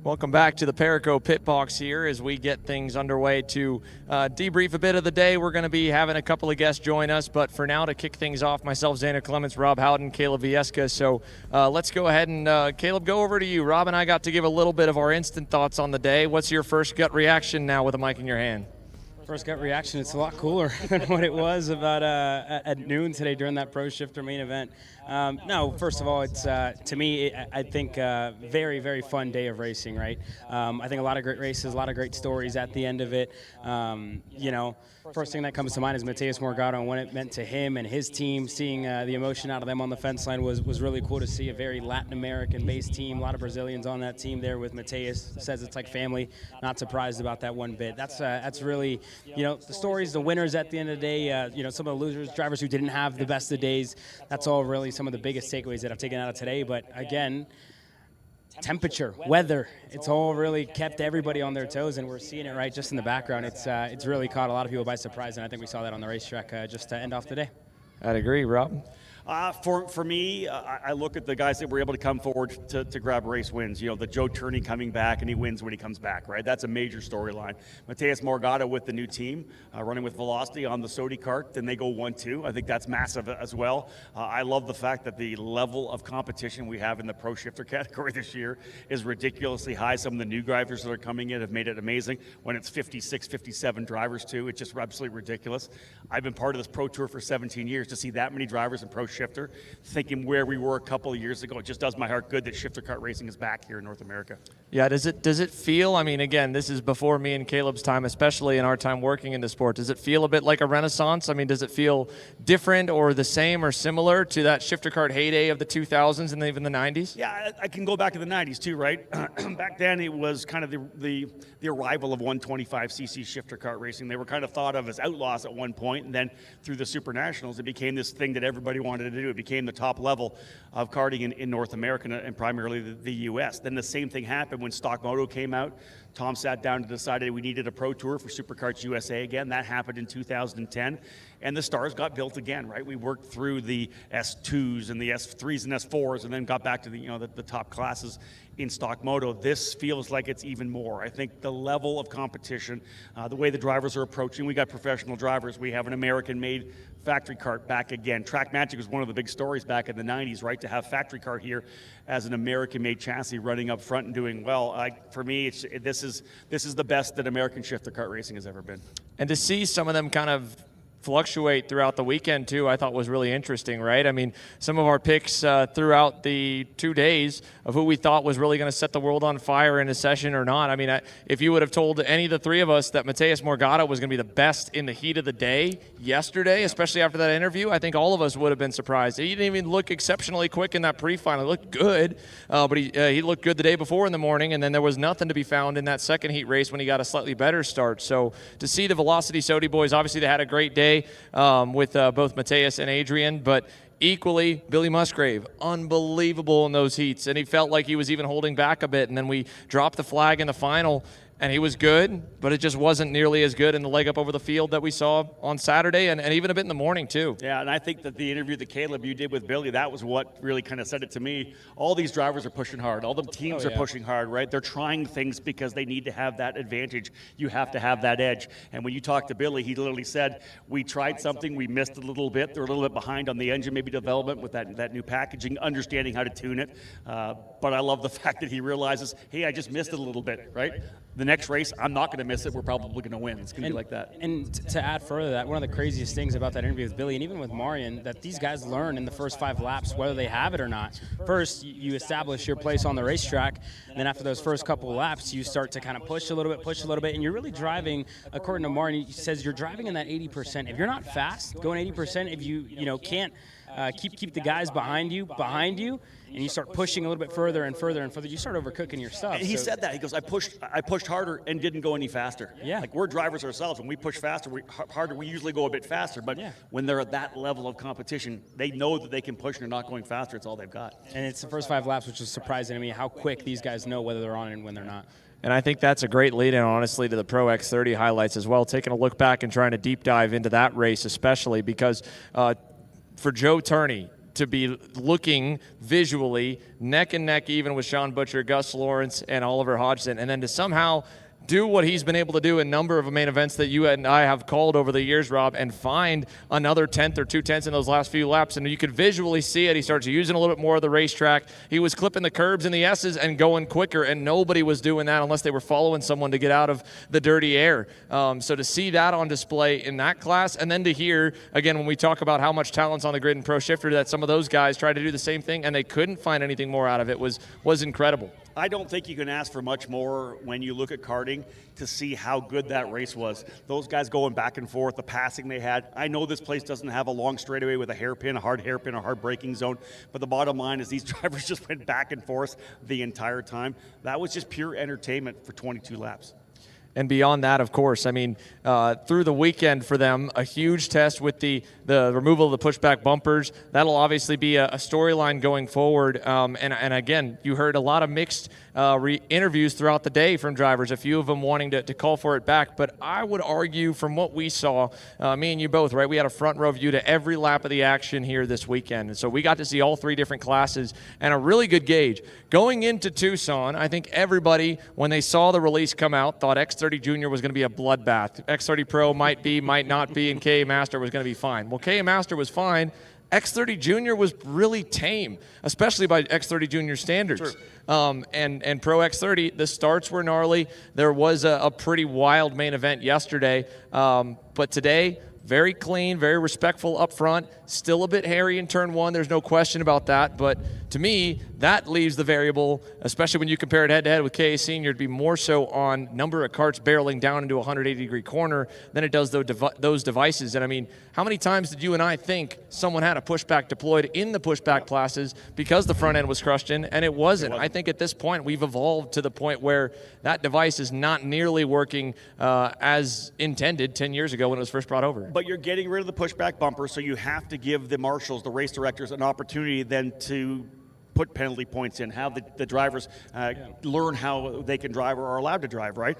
Welcome back to the Perico Pit Box here as we get things underway to debrief a bit of the day. We're going to be having a couple of guests join us, but for now to kick things off, myself, Xander Clements, Rob Howden, Caleb Vieska. So let's go ahead and, Caleb, go over to you. Rob and I got to give a little bit of our instant thoughts on the day. What's your first gut reaction now with a mic in your hand? First gut reaction, it's a lot cooler than what it was about at noon today during that Pro Shifter main event. No, first of all, it's to me, I think very, very fun day of racing, right? I think a lot of great races, a lot of great stories at the end of it. You know, first thing that comes to mind is Matheus Morgatto and what it meant to him and his team. Seeing the emotion out of them on the fence line was really cool to see. A very Latin American-based team, a lot of Brazilians on that team there with Matheus. Says it's like family. Not surprised about that one bit. That's really, you know, the stories, the winners at the end of the day. You know, some of the losers, drivers who didn't have the best of days. That's all really some of the biggest takeaways that I've taken out of today. But again, temperature, weather, it's all really kept everybody on their toes, and we're seeing it right just in the background. It's really caught a lot of people by surprise, and I think we saw that on the racetrack just to end off the day. I'd agree, Rob. For me, I look at the guys that were able to come forward to grab race wins. You know, the Joe Turney coming back, and he wins when he comes back, right? That's a major storyline. Matheus Morgatto with the new team, running with Velocity on the Superkarts, then they go 1-2. I think that's massive as well. I love the fact that the level of competition we have in the Pro Shifter category this year is ridiculously high. Some of the new drivers that are coming in have made it amazing. When it's 56, 57 drivers too, it's just absolutely ridiculous. I've been part of this Pro Tour for 17 years. To see that many drivers in Pro Shifter, thinking where we were a couple of years ago, it just does my heart good that shifter kart racing is back here in North America. Yeah, does it feel, I mean, again, this is before me and Caleb's time, especially in our time working in the sport, does it feel a bit like a renaissance? I mean, does it feel different or the same or similar to that shifter kart heyday of the 2000s and even the 90s? Yeah, I can go back to the 90s too, right? Back then it was kind of the arrival of 125cc shifter kart racing. They were kind of thought of as outlaws at one point, and then through the Super Nationals, it became this thing that everybody wanted to do. It became the top level of karting in North America and primarily the U.S. Then the same thing happened when Stock Moto came out. Tom sat down and decided we needed a Pro Tour for Superkarts USA again. That happened in 2010. And the stars got built again, right? We worked through the S2s and the S3s and S4s and then got back to the top classes in Stock Moto. This feels like it's even more. I think the level of competition, the way the drivers are approaching, we got professional drivers. We have an American-made factory kart back again. Track Magic was one of the big stories back in the 90s, right? To have factory kart here as an American-made chassis running up front and doing well. For me, this is the best that American shifter kart racing has ever been. And to see some of them kind of fluctuate throughout the weekend too, I thought was really interesting, right? I mean, some of our picks throughout the 2 days of who we thought was really going to set the world on fire in a session or not. I mean, if you would have told any of the three of us that Matheus Morgatto was going to be the best in the heat of the day yesterday, especially after that interview, I think all of us would have been surprised. He didn't even look exceptionally quick in that pre-final. He looked good, but he looked good the day before in the morning, and then there was nothing to be found in that second heat race when he got a slightly better start. So to see the Velocity Sodi boys, obviously they had a great day with both Matheus and Adrian, but equally Billy Musgrave, unbelievable in those heats, and he felt like he was even holding back a bit, and then we dropped the flag in the final, and he was good, but it just wasn't nearly as good in the leg up over the field that we saw on Saturday and even a bit in the morning too. Yeah, and I think that the interview that Caleb, you did with Billy, that was what really kind of said it to me. All these drivers are pushing hard. All the teams are pushing hard, right? They're trying things because they need to have that advantage. You have to have that edge. And when you talk to Billy, he literally said, we tried something, we missed a little bit. They're a little bit behind on the engine, maybe development with that new packaging, understanding how to tune it. But I love the fact that he realizes, hey, I just missed it a little bit, right? The next race, I'm not going to miss it. We're probably going to win. It's going to be like that. And to add further to that, one of the craziest things about that interview with Billy and even with Marian, that these guys learn in the first 5 laps whether they have it or not. First, you establish your place on the racetrack, and then after those first couple of laps, you start to kind of push a little bit, and you're really driving, according to Marian, he says you're driving in that 80%. If you're not fast, going 80%, if you can't keep the guys behind you, and you start pushing a little bit further and further and further, you start overcooking your stuff. And he said that. He goes, I pushed harder and didn't go any faster. Yeah. Like, we're drivers ourselves. When we push harder, we usually go a bit faster. But when they're at that level of competition, they know that they can push and they're not going faster. It's all they've got. And it's the first 5 laps, which is surprising to me, how quick these guys know whether they're on and when they're not. And I think that's a great lead-in, honestly, to the Pro X30 highlights as well, taking a look back and trying to deep dive into that race especially because for Joe Turney, to be looking visually neck and neck even with Sean Butcher, Gus Lawrence, and Oliver Hodgson, and then to somehow do what he's been able to do in a number of main events that you and I have called over the years, Rob, and find another 10th or 2/10 in those last few laps. And you could visually see it. He starts using a little bit more of the racetrack. He was clipping the curbs and the S's and going quicker, and nobody was doing that unless they were following someone to get out of the dirty air. So to see that on display in that class, and then to hear, again, when we talk about how much talent's on the grid in Pro Shifter, that some of those guys tried to do the same thing and they couldn't find anything more out of it was incredible. I don't think you can ask for much more when you look at karting to see how good that race was. Those guys going back and forth, the passing they had. I know this place doesn't have a long straightaway with a hard hairpin, a hard braking zone, but the bottom line is these drivers just went back and forth the entire time. That was just pure entertainment for 22 laps. And beyond that, of course, I mean, through the weekend for them, a huge test with the removal of the pushback bumpers. That'll obviously be a storyline going forward. And again, you heard a lot of mixed interviews throughout the day from drivers, a few of them wanting to call for it back. But I would argue from what we saw, me and you both, right, we had a front row view to every lap of the action here this weekend. And so we got to see all three different classes and a really good gauge. Going into Tucson, I think everybody, when they saw the release come out, thought X30 Junior was going to be a bloodbath. X30 Pro might be, might not be, and KA Master was going to be fine. Well, KA Master was fine. X30 Junior was really tame, especially by X30 Junior standards. Sure. And Pro X30, the starts were gnarly. There was a pretty wild main event yesterday, but today, very clean, very respectful up front. Still a bit hairy in turn one. There's no question about that. But to me, that leaves the variable, especially when you compare it head-to-head with KA Senior, to be more so on number of karts barreling down into a 180-degree corner than it does those devices. And, I mean, how many times did you and I think someone had a pushback deployed in the pushback classes because the front end was crushed in, and it wasn't. I think at this point we've evolved to the point where that device is not nearly working as intended 10 years ago when it was first brought over. But you're getting rid of the pushback bumper, so you have to give the marshals, the race directors, an opportunity then to put penalty points in, have the drivers learn how they can drive or are allowed to drive, right?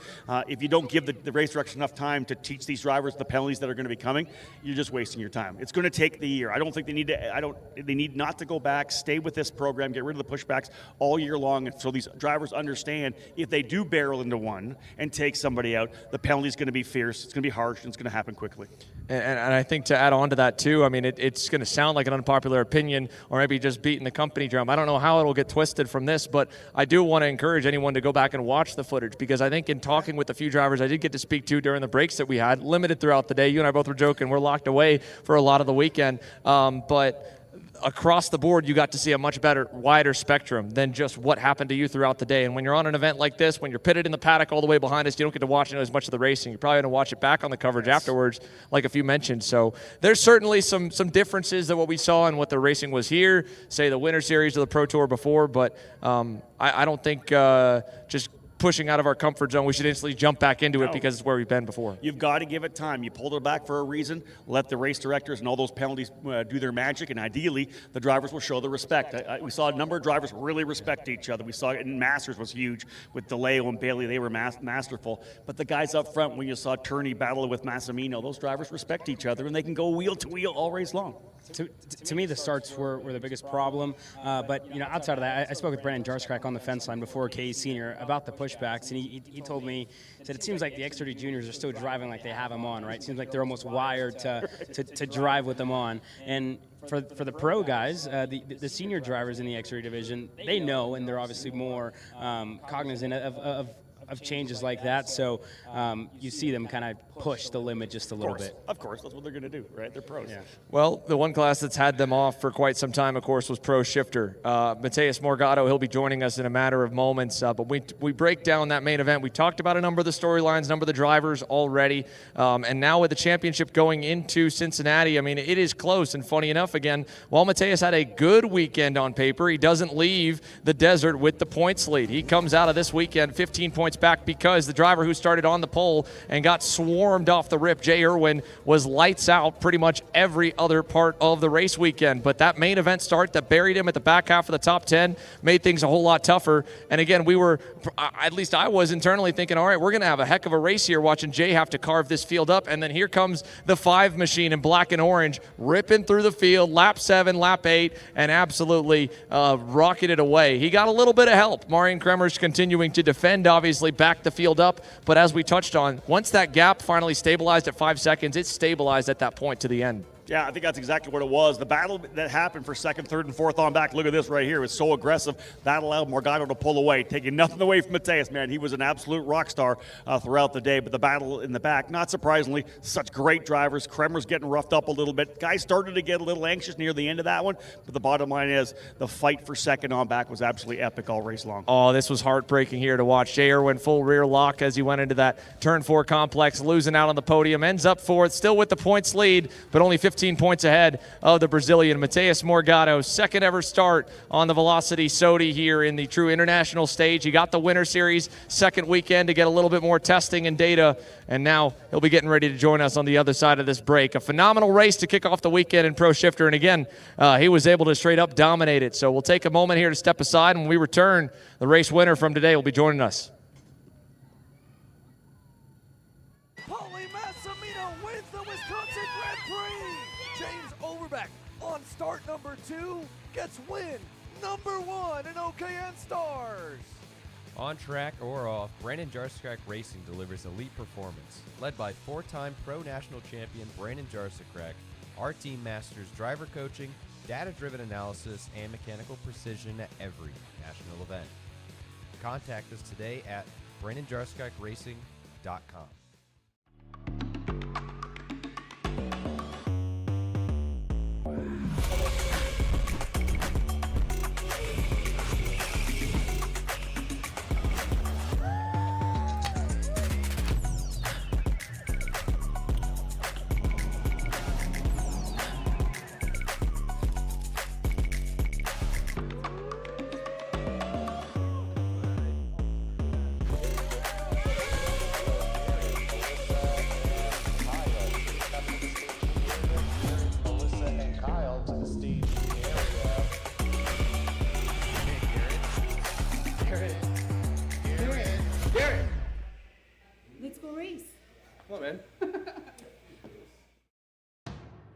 If you don't give the race directors enough time to teach these drivers the penalties that are going to be coming, you're just wasting your time. It's going to take the year. I don't think they need to, they need not to go back, stay with this program, get rid of the pushbacks all year long, so these drivers understand if they do barrel into one and take somebody out, the penalty is going to be fierce, it's going to be harsh, and it's going to happen quickly. And I think to add on to that too, I mean, it's going to sound like an unpopular opinion or maybe just beating the company drum. I don't know how it'll get twisted from this, but I do want to encourage anyone to go back and watch the footage, because I think in talking with a few drivers I did get to speak to during the breaks that we had, limited throughout the day, you and I both were joking, we're locked away for a lot of the weekend, but across the board, you got to see a much better, wider spectrum than just what happened to you throughout the day. And when you're on an event like this, when you're pitted in the paddock all the way behind us, you don't get to watch as much of the racing. You're probably going to watch it back on the coverage afterwards, like a few mentioned. So there's certainly some differences than what we saw and what the racing was here, say the Winter Series or the Pro Tour before, but I don't think just pushing out of our comfort zone, we should instantly jump back into it because it's where we've been before. You've got to give it time. You pulled it back for a reason. Let the race directors and all those penalties do their magic, and ideally, the drivers will show the respect. We saw a number of drivers really respect each other. We saw it in Masters was huge with DeLeo and Bailey. They were masterful. But the guys up front, when you saw Turney battle with Massimino, those drivers respect each other, and they can go wheel to wheel all race long. To me, the starts were the biggest problem. But, you know, outside of that, I spoke with Brandon Jarscrack on the fence line before KA Senior about the pushbacks, and he told me that it seems like the X30 Juniors are still driving like they have them on, right? It seems like they're almost wired to drive with them on. And for the pro guys, the senior drivers in the X30 division, they know, and they're obviously more cognizant of changes like that, so you see them kind of push the limit just a little bit. Of course, that's what they're going to do, right? They're pros. Yeah. Well, the one class that's had them off for quite some time, of course, was Pro Shifter. Mateus Morgatto, he'll be joining us in a matter of moments, but we break down that main event. We talked about a number of the storylines, number of the drivers already, and now with the championship going into Cincinnati, I mean, it is close, and funny enough, again, while Mateus had a good weekend on paper, he doesn't leave the desert with the points lead. He comes out of this weekend 15 points back because the driver who started on the pole and got swarmed performed off the rip. Jay Irwin was lights out pretty much every other part of the race weekend. But that main event start that buried him at the back half of the top 10 made things a whole lot tougher. And again, we were, at least I was internally thinking, all right, we're going to have a heck of a race here watching Jay have to carve this field up. And then here comes the 5 machine in black and orange, ripping through the field, lap 7, lap 8, and absolutely rocketed away. He got a little bit of help. Marian Kremers continuing to defend, obviously, back the field up. But as we touched on, once that gap finally stabilized at 5 seconds, it stabilized at that point to the end. Yeah, I think that's exactly what it was. The battle that happened for second, third, and fourth on back, look at this right here. It was so aggressive. That allowed Morgatto to pull away, taking nothing away from Mateus, man. He was an absolute rock star throughout the day. But the battle in the back, not surprisingly, such great drivers. Kremers getting roughed up a little bit. Guys started to get a little anxious near the end of that one. But the bottom line is the fight for second on back was absolutely epic all race long. Oh, this was heartbreaking here to watch. Jay Irwin full rear lock as he went into that turn 4 complex, losing out on the podium. Ends up 4th, still with the points lead, but only 15 points ahead of the Brazilian. Mateus Morgatto, second ever start on the Velocity Sodi here in the true international stage. He got the Winter Series second weekend to get a little bit more testing and data, and now he'll be getting ready to join us on the other side of this break. A phenomenal race to kick off the weekend in Pro Shifter, and again, he was able to straight up dominate it. So we'll take a moment here to step aside, and when we return, the race winner from today will be joining us. On start number 2 gets win number 1 in OKN Stars. On track or off, Brandon Jarsakrak Racing delivers elite performance. Led by 4-time Pro National Champion Brandon Jarsakrak, our team masters driver coaching, data-driven analysis, and mechanical precision at every national event. Contact us today at BrandonJarsakrakRacing.com.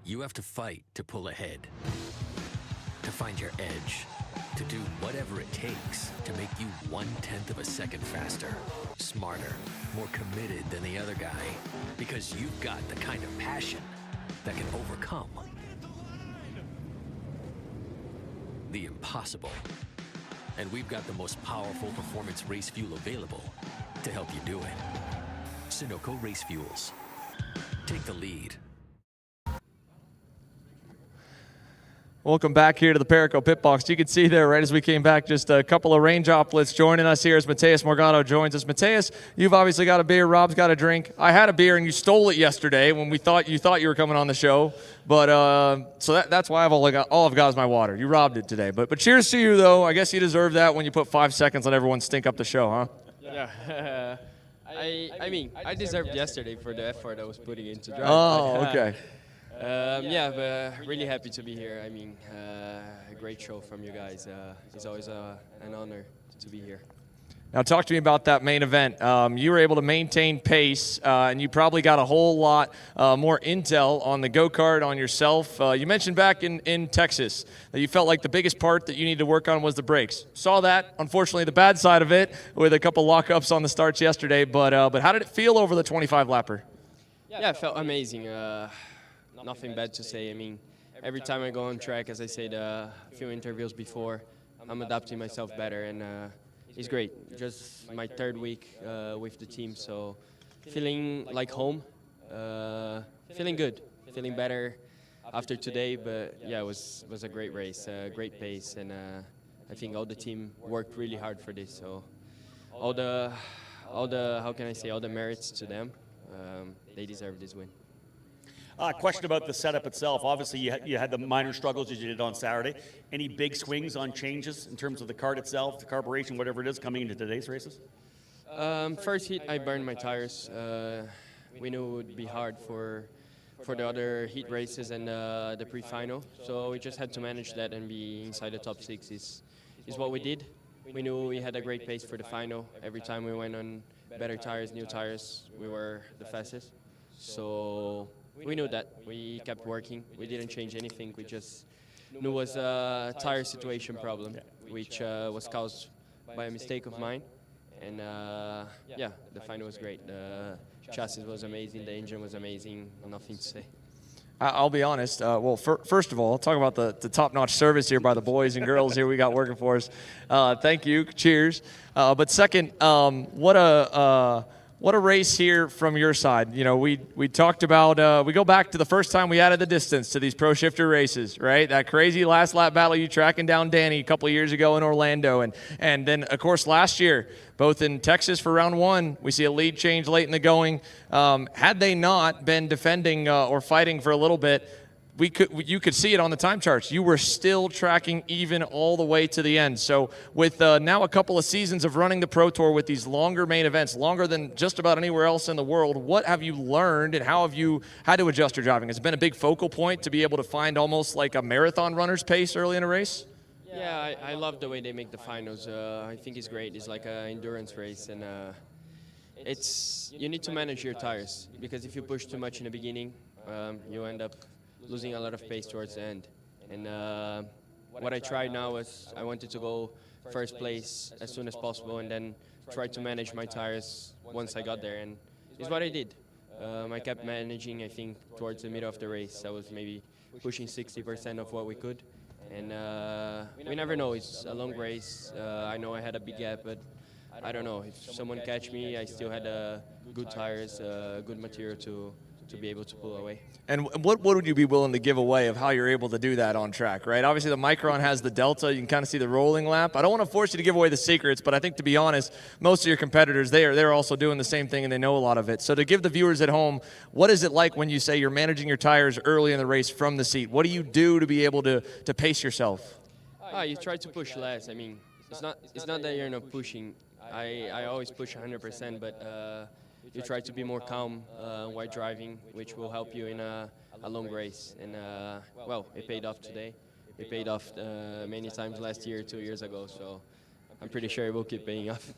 You have to fight to pull ahead, to find your edge, to do whatever it takes to make you 1/10 of a second faster, smarter, more committed than the other guy, because you've got the kind of passion that can overcome the impossible. And we've got the most powerful performance race fuel available to help you do it. Sunoco Race Fuels. Take the lead. Welcome back here to the Perico Pit Box. You can see there right as we came back, just a couple of rain droplets joining us here as Mateus Morgatto joins us. Mateus, you've obviously got a beer. Rob's got a drink. I had a beer and you stole it yesterday when you thought you were coming on the show. But so that's why all I've got is my water. You robbed it today. But cheers to you though. I guess you deserve that when you put 5 seconds on everyone stink up the show, huh? Yeah. I mean, I deserved yesterday for the effort I was putting into driving. Oh, okay. Yeah, but really happy to be here. I mean, a great show from you guys. It's always an honor to be here. Now talk to me about that main event. You were able to maintain pace, and you probably got a whole lot more intel on the go-kart, on yourself. You mentioned back in Texas that you felt like the biggest part that you needed to work on was the brakes. Saw that, unfortunately, the bad side of it with a couple lockups on the starts yesterday. But how did it feel over the 25-lapper? Yeah, it felt amazing. Nothing bad to say. I mean, every time I go on track, as I said a few interviews before, I'm adapting myself better, and it's great. Just my 3rd week with the team, so feeling like home, feeling good, feeling better after today. But yeah, it was a great race, great pace, and I think all the team worked really hard for this. So all the how can I say, all the merits to them. They deserve this win. Question about the setup itself. Obviously, you had the minor struggles as you did on Saturday. Any big swings on changes in terms of the kart itself, the carburation, whatever it is, coming into today's races? First heat, I burned my tires. we knew it would be hard for the other heat races and the pre-final. So we just had to manage that and be inside the top 6 is what we did. We knew we had a great pace for the final. Every time we went on better tires, new tires, we were the fastest. So we knew that. We kept working. We didn't change anything. We just knew it was a tire situation problem, which was caused by a mistake of mine. And yeah, the final was great. The chassis was amazing. The engine was amazing. Nothing to say. I'll be honest. Well, first of all, I'll talk about the top-notch service here by the boys and girls here we got working for us. Thank you. Cheers. But second, what a race here from your side. You know, we talked about, we go back to the first time we added the distance to these pro shifter races, right? That crazy last lap battle you tracking down Danny a couple of years ago in Orlando. And then, of course, last year, both in Texas for round 1, we see a lead change late in the going. Had they not been defending or fighting for a little bit, you could see it on the time charts. You were still tracking even all the way to the end. So with now a couple of seasons of running the Pro Tour with these longer main events, longer than just about anywhere else in the world, what have you learned and how have you had to adjust your driving? Has it been a big focal point to be able to find almost like a marathon runner's pace early in a race? Yeah, I love the way they make the finals. I think it's great. It's like an endurance race, and you need to manage your tires, because if you push too much in the beginning, you end up losing a lot of pace towards the end. And what I tried now was I wanted to go first place as soon as possible and then try to manage my tires once I got there, and it's what I did. I kept managing. I think towards the middle of the race I was maybe pushing 60% of what we could, and we never know. It's a long race. I know I had a big gap, but I don't know. If someone catch me, I still had good tires, good material to be able to pull away. And what would you be willing to give away of how you're able to do that on track, right? Obviously, the Micron has the Delta. You can kind of see the rolling lap. I don't want to force you to give away the secrets, but I think, to be honest, most of your competitors, they're also doing the same thing, and they know a lot of it. So to give the viewers at home, what is it like when you say you're managing your tires early in the race from the seat? What do you do to be able to pace yourself? You try to push less. I mean, it's not that you're not pushing. I always push 100%, but you try to be more calm while driving, which will help you in a long race. And well, it paid off today. It paid off many times last year, 2 years ago. So I'm pretty sure it will keep paying off.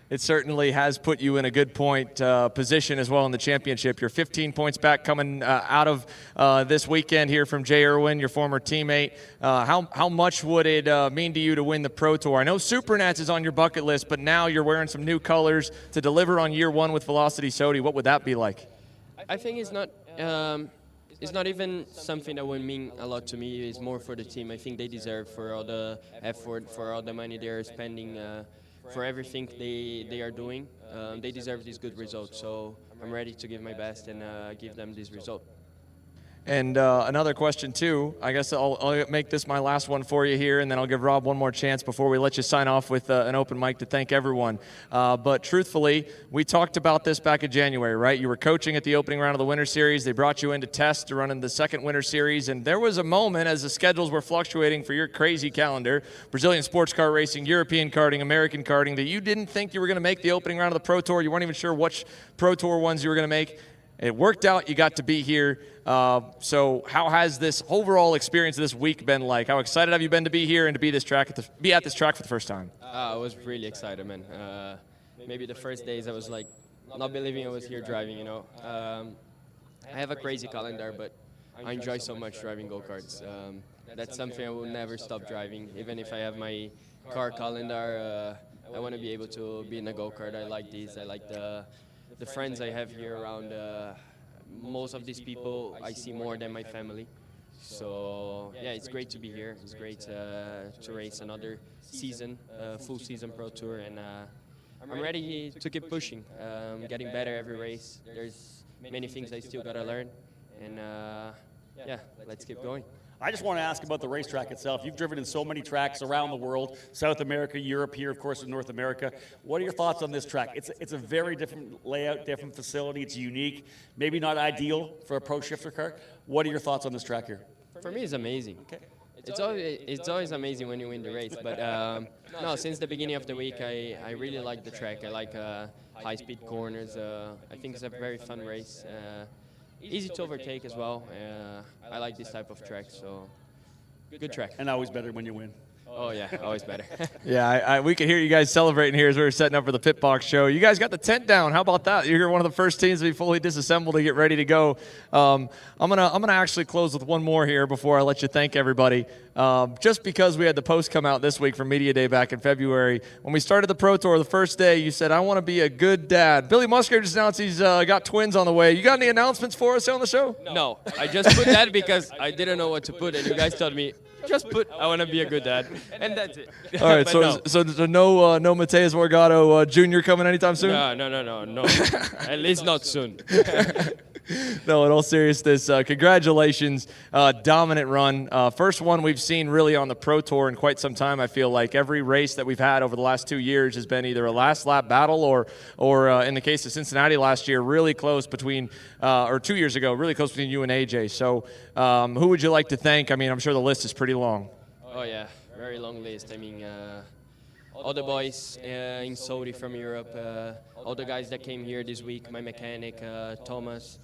It certainly has put you in a good point position as well in the championship. You're 15 points back coming out of this weekend here from Jay Irwin, your former teammate. How much would it mean to you to win the Pro Tour? I know Supernats is on your bucket list, but now you're wearing some new colors to deliver on year 1 with Velocity Sodi. What would that be like? I think it's not even something that would mean a lot to me. It's more for the team. I think they deserve for all the effort, for all the money they're spending, for everything they are doing. They deserve these good results. So I'm ready to give my best and give them this result. And another question, too. I guess I'll make this my last one for you here, and then I'll give Rob one more chance before we let you sign off with an open mic to thank everyone. But truthfully, we talked about this back in January, right? You were coaching at the opening round of the Winter Series. They brought you in to test to run in the second Winter Series, and there was a moment as the schedules were fluctuating for your crazy calendar, Brazilian sports car racing, European karting, American karting, that you didn't think you were going to make the opening round of the Pro Tour. You weren't even sure which Pro Tour ones you were going to make. It worked out. You got to be here. So how has this overall experience this week been like? How excited have you been to be here and to be at this track for the first time? I was really excited, man. Maybe the first days I was like not believing I was here driving, you know. I have a crazy calendar, but I enjoy so much driving go-karts. That's something I will never stop driving. Even if I have my car calendar, I want to be able to be in a go-kart. I like these. I like the friends I have here around. Most of these people I see more than my family. So yeah, it's great to be here. It's great to race another season, full season Pro Tour, and I'm ready to keep pushing, getting better every race. There's many things I still gotta learn, and yeah, let's keep going. I just want to ask about the racetrack itself. You've driven in so many tracks around the world, South America, Europe, here, of course, in North America. What are your thoughts on this track? It's a very different layout, different facility. It's unique, maybe not ideal for a pro shifter car. What are your thoughts on this track here? For me, it's amazing. Okay. It's always amazing when you win the race, but no, since the beginning of the week, I really like the track. I like high-speed corners. I think it's a very fun race. Easy to overtake as well. I like this type of track, so good track. And always better when you win. Oh yeah, always better. Yeah, we could hear you guys celebrating here as we were setting up for the Pit Box show. You guys got the tent down. How about that? You're one of the first teams to be fully disassembled to get ready to go. I'm gonna actually close with one more here before I let you thank everybody. Just because we had the post come out this week from Media Day back in February, when we started the Pro Tour the first day, you said, "I want to be a good dad." Billy Musgrave just announced he's got twins on the way. You got any announcements for us on the show? No, I just put that because I didn't know what to put, and you guys told me, just put, I want to be a good dad, and that's it. All right, so no. no Mateus Morgatto Jr. coming anytime soon? No. At least not soon. No, in all seriousness, congratulations. Dominant run. First one we've seen really on the Pro Tour in quite some time, I feel like. Every race that we've had over the last 2 years has been either a last lap battle or in the case of Cincinnati last year, really close between, or 2 years ago, really close between you and AJ. So who would you like to thank? I mean, I'm sure the list is pretty long. Oh, yeah, very long list. I mean, all the boys in Saudi from Europe, all the guys that came here this week, my mechanic, Thomas,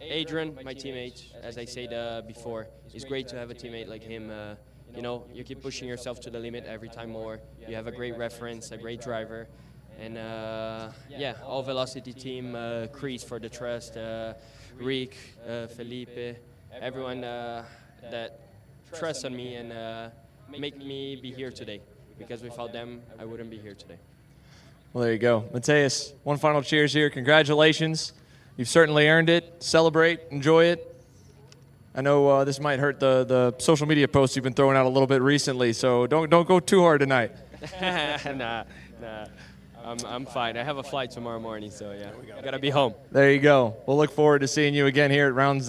Adrian, my teammate, as I said before. It's great to have a teammate like him. You know, you keep pushing yourself to the limit every time more. You have a great reference, a great driver. And yeah, all Velocity team, Chris for the trust, Rick, Felipe, everyone that trusts on me and make me be here today. Because without them, I wouldn't be here today. Well, there you go. Mateus, one final cheers here. Congratulations. You've certainly earned it. Celebrate. Enjoy it. I know this might hurt the social media posts you've been throwing out a little bit recently, so don't go too hard tonight. Nah. I'm fine. I have a flight tomorrow morning, so yeah, I gotta be home. There you go. We'll look forward to seeing you again here at round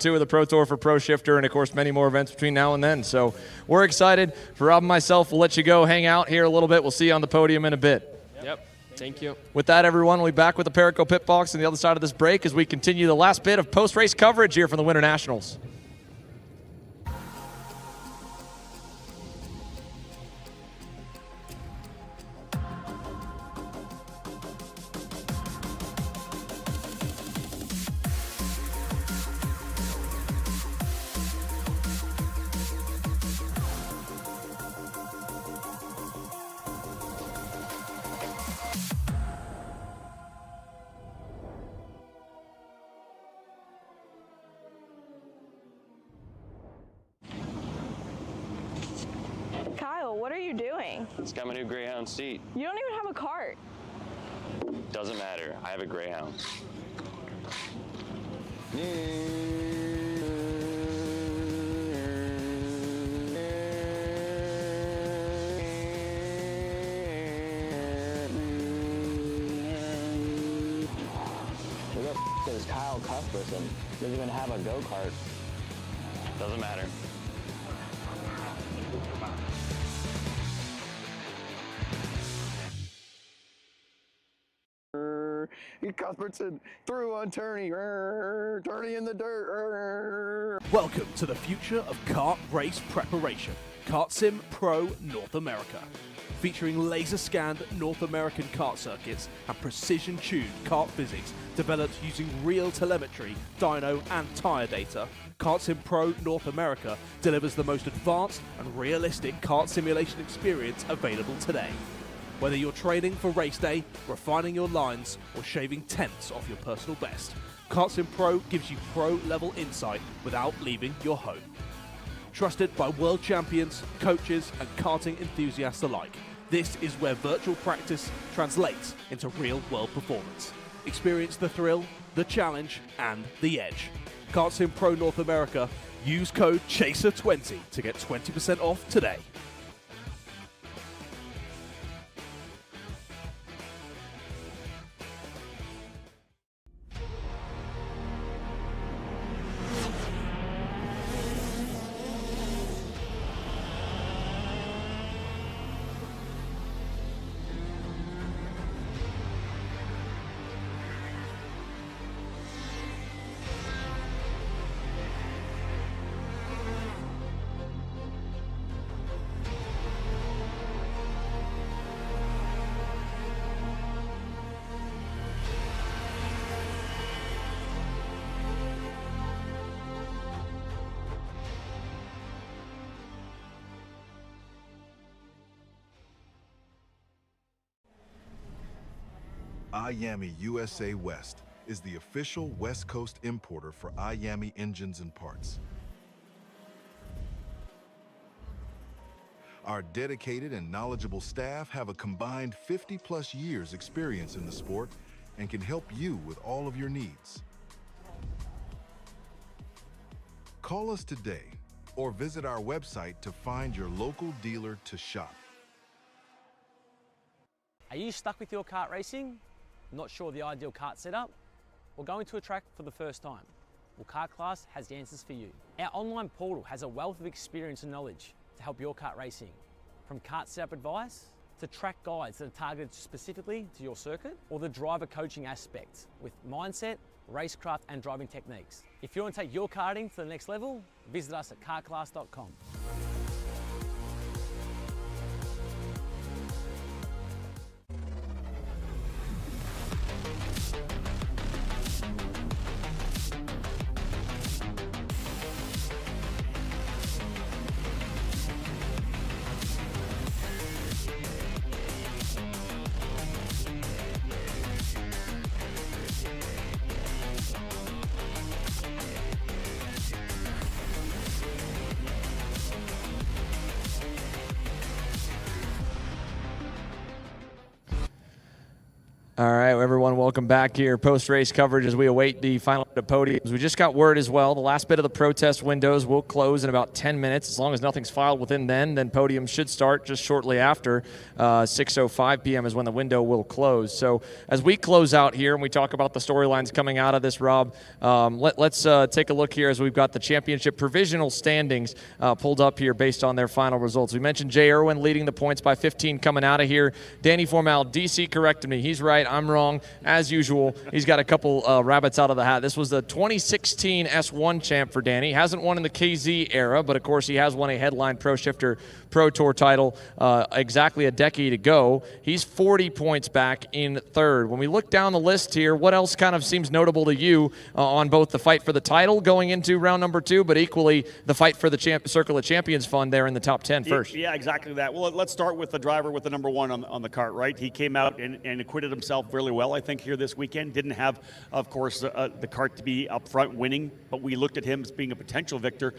2 of the Pro Tour for Pro Shifter, and of course many more events between now and then. So we're excited. For Rob and myself, we'll let you go hang out here a little bit. We'll see you on the podium in a bit. Yep. Thank you. With that, everyone, we'll be back with the Perico Pit Box on the other side of this break as we continue the last bit of post-race coverage here from the Winter Nationals. Kyle, what are you doing? It's got my new Greyhound seat. You don't even have a cart. Doesn't matter. I have a Greyhound. Who the f is Kyle Cuthbertson? Doesn't even have a go-kart. Doesn't matter. Cuthbertson through on Turney. Turney in the dirt. Welcome to the future of kart race preparation. Kart Sim Pro North America. Featuring laser-scanned North American kart circuits and precision-tuned kart physics developed using real telemetry, dyno and tyre data, Kart Sim Pro North America delivers the most advanced and realistic kart simulation experience available today. Whether you're training for race day, refining your lines, or shaving tenths off your personal best, Kart Sim Pro gives you pro-level insight without leaving your home. Trusted by world champions, coaches, and karting enthusiasts alike, this is where virtual practice translates into real-world performance. Experience the thrill, the challenge, and the edge. Kart Sim Pro North America. Use code CHASER20 to get 20% off today. iYami USA West is the official West Coast importer for iYami engines and parts. Our dedicated and knowledgeable staff have a combined 50+ years experience in the sport and can help you with all of your needs. Call us today or visit our website to find your local dealer to shop. Are you stuck with your kart racing? Not sure the ideal kart setup? Or going to a track for the first time? Well, Kart Class has the answers for you. Our online portal has a wealth of experience and knowledge to help your kart racing. From kart setup advice to track guides that are targeted specifically to your circuit, or the driver coaching aspect with mindset, racecraft and driving techniques. If you want to take your karting to the next level, visit us at kartclass.com. All right, everyone, welcome back here. Post-race coverage as we await the final bit of podiums. We just got word as well, the last bit of the protest windows will close in about 10 minutes. As long as nothing's filed within then podiums should start just shortly after. 6:05 p.m. is when the window will close. So as we close out here and we talk about the storylines coming out of this, Rob, let's take a look here as we've got the championship provisional standings pulled up here based on their final results. We mentioned Jay Irwin leading the points by 15 coming out of here. Danny Formal, DC corrected me. He's right. I'm wrong. As usual, he's got a couple rabbits out of the hat. This was the 2016 S1 champ for Danny. Hasn't won in the KZ era, but of course he has won a headline Pro Shifter Pro Tour title exactly a decade ago. He's 40 points back in third. When we look down the list here, what else kind of seems notable to you on both the fight for the title going into round number 2, but equally the fight for the Circle of Champions fund there in the top 10 first? Yeah, exactly that. Well, let's start with the driver with the number 1 on the kart, right? He came out and acquitted himself really well, I think, here this weekend. Didn't have, of course, the kart to be up front winning, but we looked at him as being a potential victor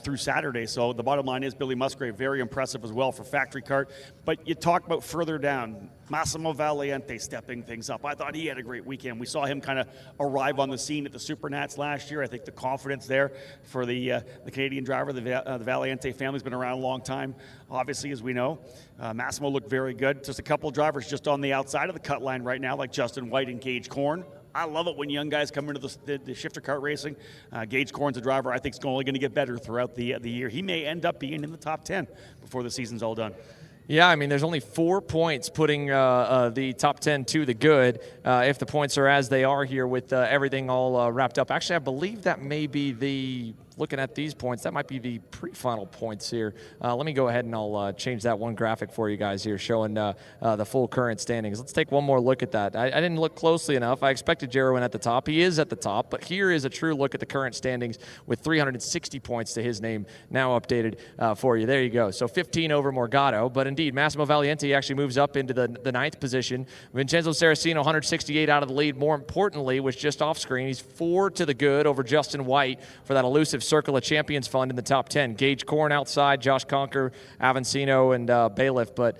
through Saturday. So the bottom line is Billy Musgrave, very impressive as well for factory kart. But you talk about further down, Massimo Valiente stepping things up. I thought he had a great weekend. We saw him kind of arrive on the scene at the Supernats last year. I think the confidence there for the Canadian driver, the Valiente family's been around a long time, obviously, as we know. Massimo looked very good. Just a couple of drivers just on the outside of the cut line right now, like Justin White and Gage Korn. I love it when young guys come into the shifter kart racing. Gage Korn's a driver I think is only going to get better throughout the year. He may end up being in the top 10 before the season's all done. Yeah, I mean, there's only 4 points putting the top 10 to the good if the points are as they are here with everything all wrapped up. Actually, I believe that may be the, looking at these points, that might be the pre-final points here. Let me go ahead and I'll change that one graphic for you guys here showing the full current standings. Let's take one more look at that. I didn't look closely enough. I expected Jarwin at the top. He is at the top, but here is a true look at the current standings with 360 points to his name now updated for you. There you go. So 15 over Morgatto, but indeed, Massimo Valiente actually moves up into the 9th position. Vincenzo Saraceno, 168 out of the lead. More importantly, was just off screen. He's 4 to the good over Justin White for that elusive Circle of Champions fund in the top 10. Gage Korn outside, Josh Conker, Avancino, and Bailiff. But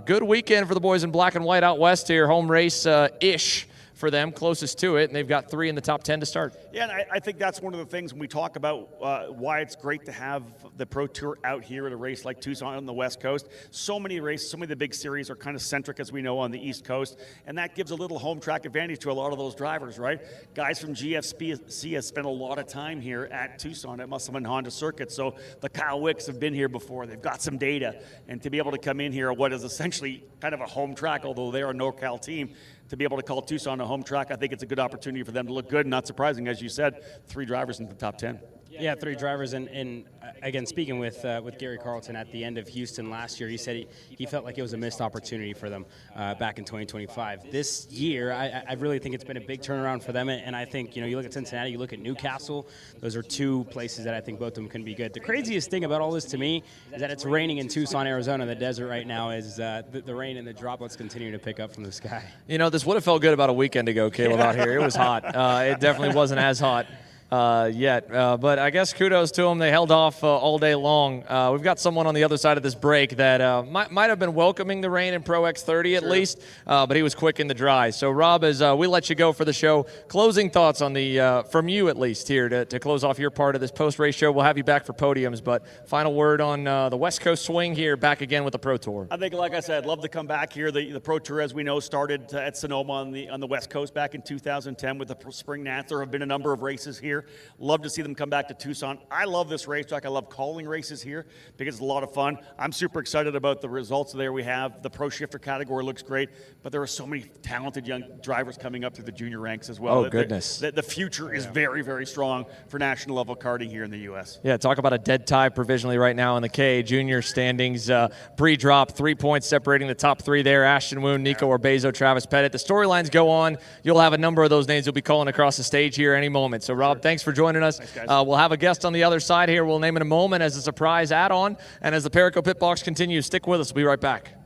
good weekend for the boys in black and white out west here. Home race-ish for them, closest to it, and they've got 3 in the top 10 to start. Yeah, and I think that's one of the things when we talk about why it's great to have the Pro Tour out here at a race like Tucson on the West Coast. So many races, so many of the big series are kind of centric, as we know, on the East Coast, and that gives a little home track advantage to a lot of those drivers, right? Guys from GFC have spent a lot of time here at Tucson at Musselman Honda Circuit, so the Kyle Wicks have been here before. They've got some data, and to be able to come in here at what is essentially kind of a home track, although they're a NorCal team, to be able to call Tucson a home track, I think it's a good opportunity for them to look good. Not surprising, as you said, 3 drivers in the top 10. Yeah, 3 drivers, and again, speaking with Gary Carlton at the end of Houston last year, he said he felt like it was a missed opportunity for them back in 2025. This year, I really think it's been a big turnaround for them, and I think, you look at Cincinnati, you look at Newcastle, those are two places that I think both of them can be good. The craziest thing about all this to me is that it's raining in Tucson, Arizona, the desert right now, is the rain and the droplets continue to pick up from the sky. This would have felt good about a weekend ago, Caleb, out here. It was hot. It definitely wasn't as hot yet. But I guess kudos to them. They held off all day long. We've got someone on the other side of this break that might have been welcoming the rain in Pro X30 at least, but he was quick in the dry. So, Rob, as we let you go for the show, closing thoughts on the from you at least here to close off your part of this post-race show. We'll have you back for podiums, but final word on the West Coast swing here, back again with the Pro Tour. I think, like I said, I'd love to come back here. The Pro Tour, as we know, started at Sonoma on the West Coast back in 2010 with the Spring Nats. There have been a number of races here. Love to see them come back to Tucson. I love this racetrack. I love calling races here because it's a lot of fun. I'm super excited about the results there we have. The Pro Shifter category looks great, but there are so many talented young drivers coming up through the junior ranks as well. Oh, goodness. The future is very, very strong for national level karting here in the U.S. Yeah, talk about a dead tie provisionally right now in the K junior standings. Pre-drop, 3 points separating the top three there. Ashton Woon, Nico Orbezo, Travis Pettit. The storylines go on. You'll have a number of those names you'll be calling across the stage here any moment. So, Rob, thanks for joining us. Thanks, We'll have a guest on the other side here. We'll name in a moment as a surprise add-on. And as the Perico Pit Box continues, stick with us. We'll be right back.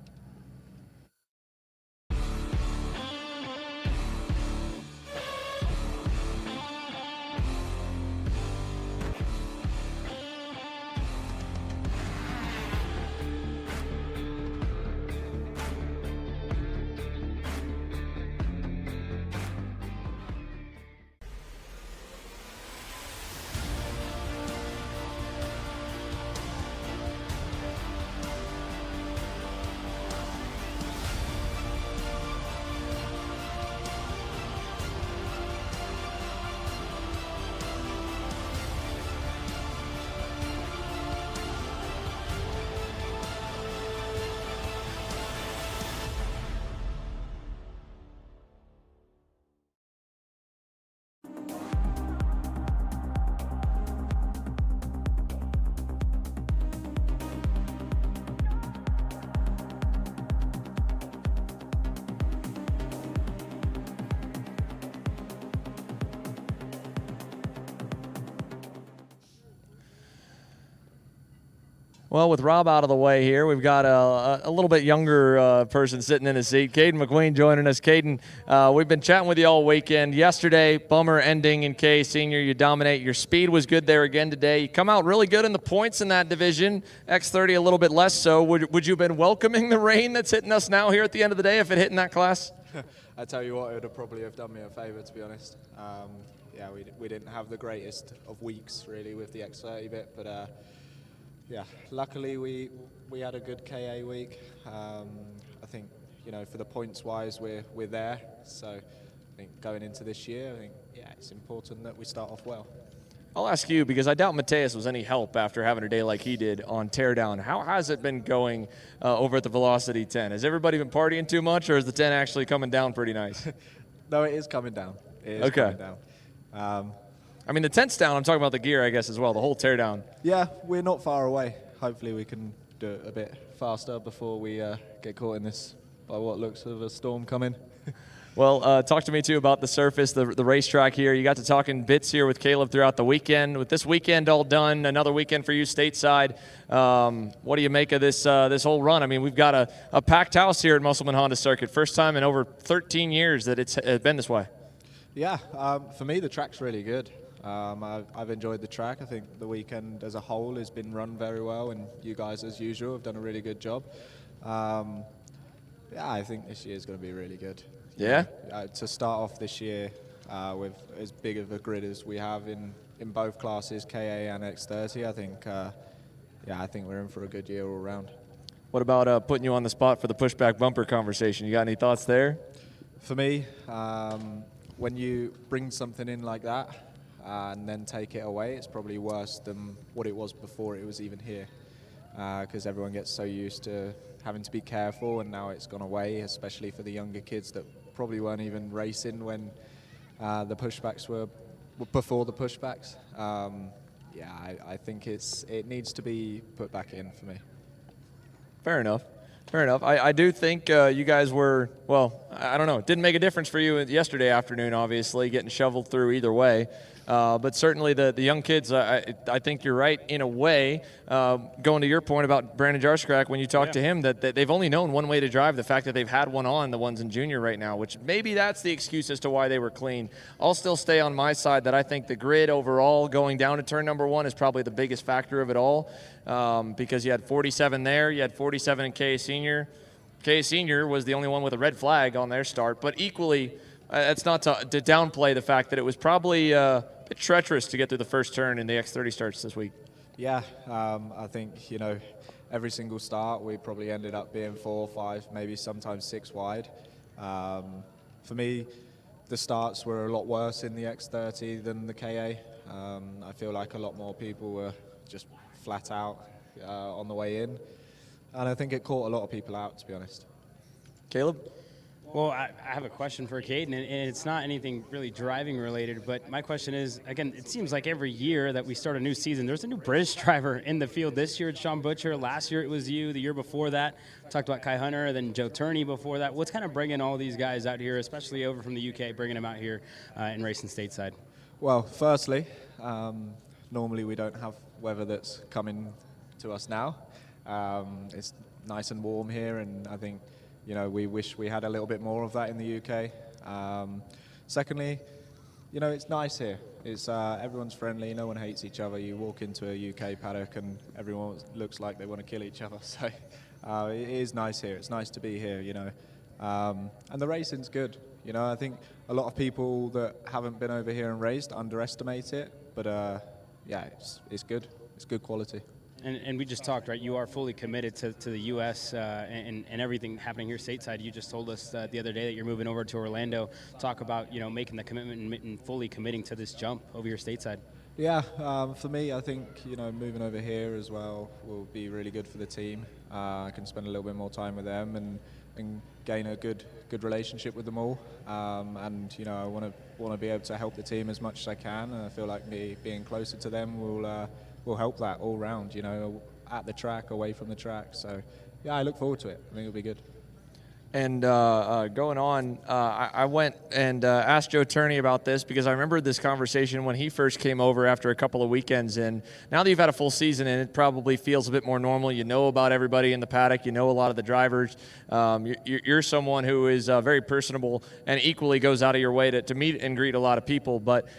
Well, with Rob out of the way here, we've got a little bit younger person sitting in his seat. Caden McQueen joining us. Caden, we've been chatting with you all weekend. Yesterday, bummer ending in K Senior. You dominate. Your speed was good there again today. You come out really good in the points in that division. X30 a little bit less so. Would you have been welcoming the rain that's hitting us now here at the end of the day if it hit in that class? I tell you what, it would have probably have done me a favour, to be honest. Yeah, we didn't have the greatest of weeks, really, with the X30 bit, but yeah, luckily we had a good KA week. I think, for the points-wise, we're there. So I think going into this year, I think, yeah, it's important that we start off well. I'll ask you, because I doubt Mateus was any help after having a day like he did on teardown. How has it been going over at the Velocity 10? Has everybody been partying too much, or is the 10 actually coming down pretty nice? No, it is coming down. It is coming down. I mean, the 10's down. I'm talking about the gear, I guess, as well, the whole teardown. Yeah, we're not far away. Hopefully we can do it a bit faster before we get caught in this, by what looks of a storm coming. Well, talk to me, too, about the surface, the racetrack here. You got to talking bits here with Caleb throughout the weekend. With this weekend all done, another weekend for you stateside, what do you make of this whole run? I mean, we've got a packed house here at Musselman Honda Circuit. First time in over 13 years that it's been this way. Yeah, for me, the track's really good. I've enjoyed the track. I think the weekend as a whole has been run very well, and you guys, as usual, have done a really good job. Yeah, I think this year's going to be really good. Yeah? To start off this year with as big of a grid as we have in both classes, KA and X30, I think, I think we're in for a good year all around. What about putting you on the spot for the pushback bumper conversation? You got any thoughts there? For me, when you bring something in like that, and then take it away, it's probably worse than what it was before it was even here, because everyone gets so used to having to be careful, and now it's gone away, especially for the younger kids that probably weren't even racing when the pushbacks were before the pushbacks. yeah, I think it needs to be put back in for me. Fair enough. Fair enough. I do think you guys were, well, I don't know. It didn't make a difference for you yesterday afternoon, obviously, getting shoveled through either way. But certainly the young kids, I think you're right in a way, going to your point about Brandon Jarskrak, when you talk to him, that they've only known one way to drive, the fact that they've had one on, the ones in junior right now, which maybe that's the excuse as to why they were clean. I'll still stay on my side that I think the grid overall going down to turn number 1 is probably the biggest factor of it all, because you had 47 there, you had 47 in K Senior. K Senior was the only one with a red flag on their start, but equally, it's not to downplay the fact that it was probably a bit treacherous to get through the first turn in the X30 starts this week. Yeah, I think, every single start we probably ended up being 4, 5, maybe sometimes 6 wide. For me, the starts were a lot worse in the X30 than the KA. I feel like a lot more people were just flat out on the way in. And I think it caught a lot of people out, to be honest. Caleb? Well, I have a question for Caden, and it's not anything really driving related, but my question is, again, it seems like every year that we start a new season, there's a new British driver in the field. This year it's Sean Butcher. Last year it was you. The year before that, talked about Kai Hunter, then Joe Turney before that. What's kind of bringing all these guys out here, especially over from the UK, bringing them out here and racing stateside? Well, firstly, normally we don't have weather that's coming to us now. It's nice and warm here, and I think we wish we had a little bit more of that in the UK. Secondly, it's nice here. It's everyone's friendly. No one hates each other. You walk into a UK paddock and everyone looks like they want to kill each other. So it is nice here. It's nice to be here, and the racing's good. I think a lot of people that haven't been over here and raced underestimate it, but yeah, it's good. It's good quality. And we just talked, right? You are fully committed to the U.S. And everything happening here stateside. You just told us the other day that you're moving over to Orlando. Talk about making the commitment and fully committing to this jump over here stateside. Yeah, for me, I think moving over here as well will be really good for the team. I can spend a little bit more time with them and gain a good relationship with them all. And I want to be able to help the team as much as I can. And I feel like me being closer to them will help that all round, at the track, away from the track. So, yeah, I look forward to it. I think it'll be good. And going on, I went and asked Joe Turney about this because I remembered this conversation when he first came over after a couple of weekends. And now that you've had a full season and it probably feels a bit more normal, you know about everybody in the paddock, you know a lot of the drivers. You're someone who is very personable and equally goes out of your way to meet and greet a lot of people. But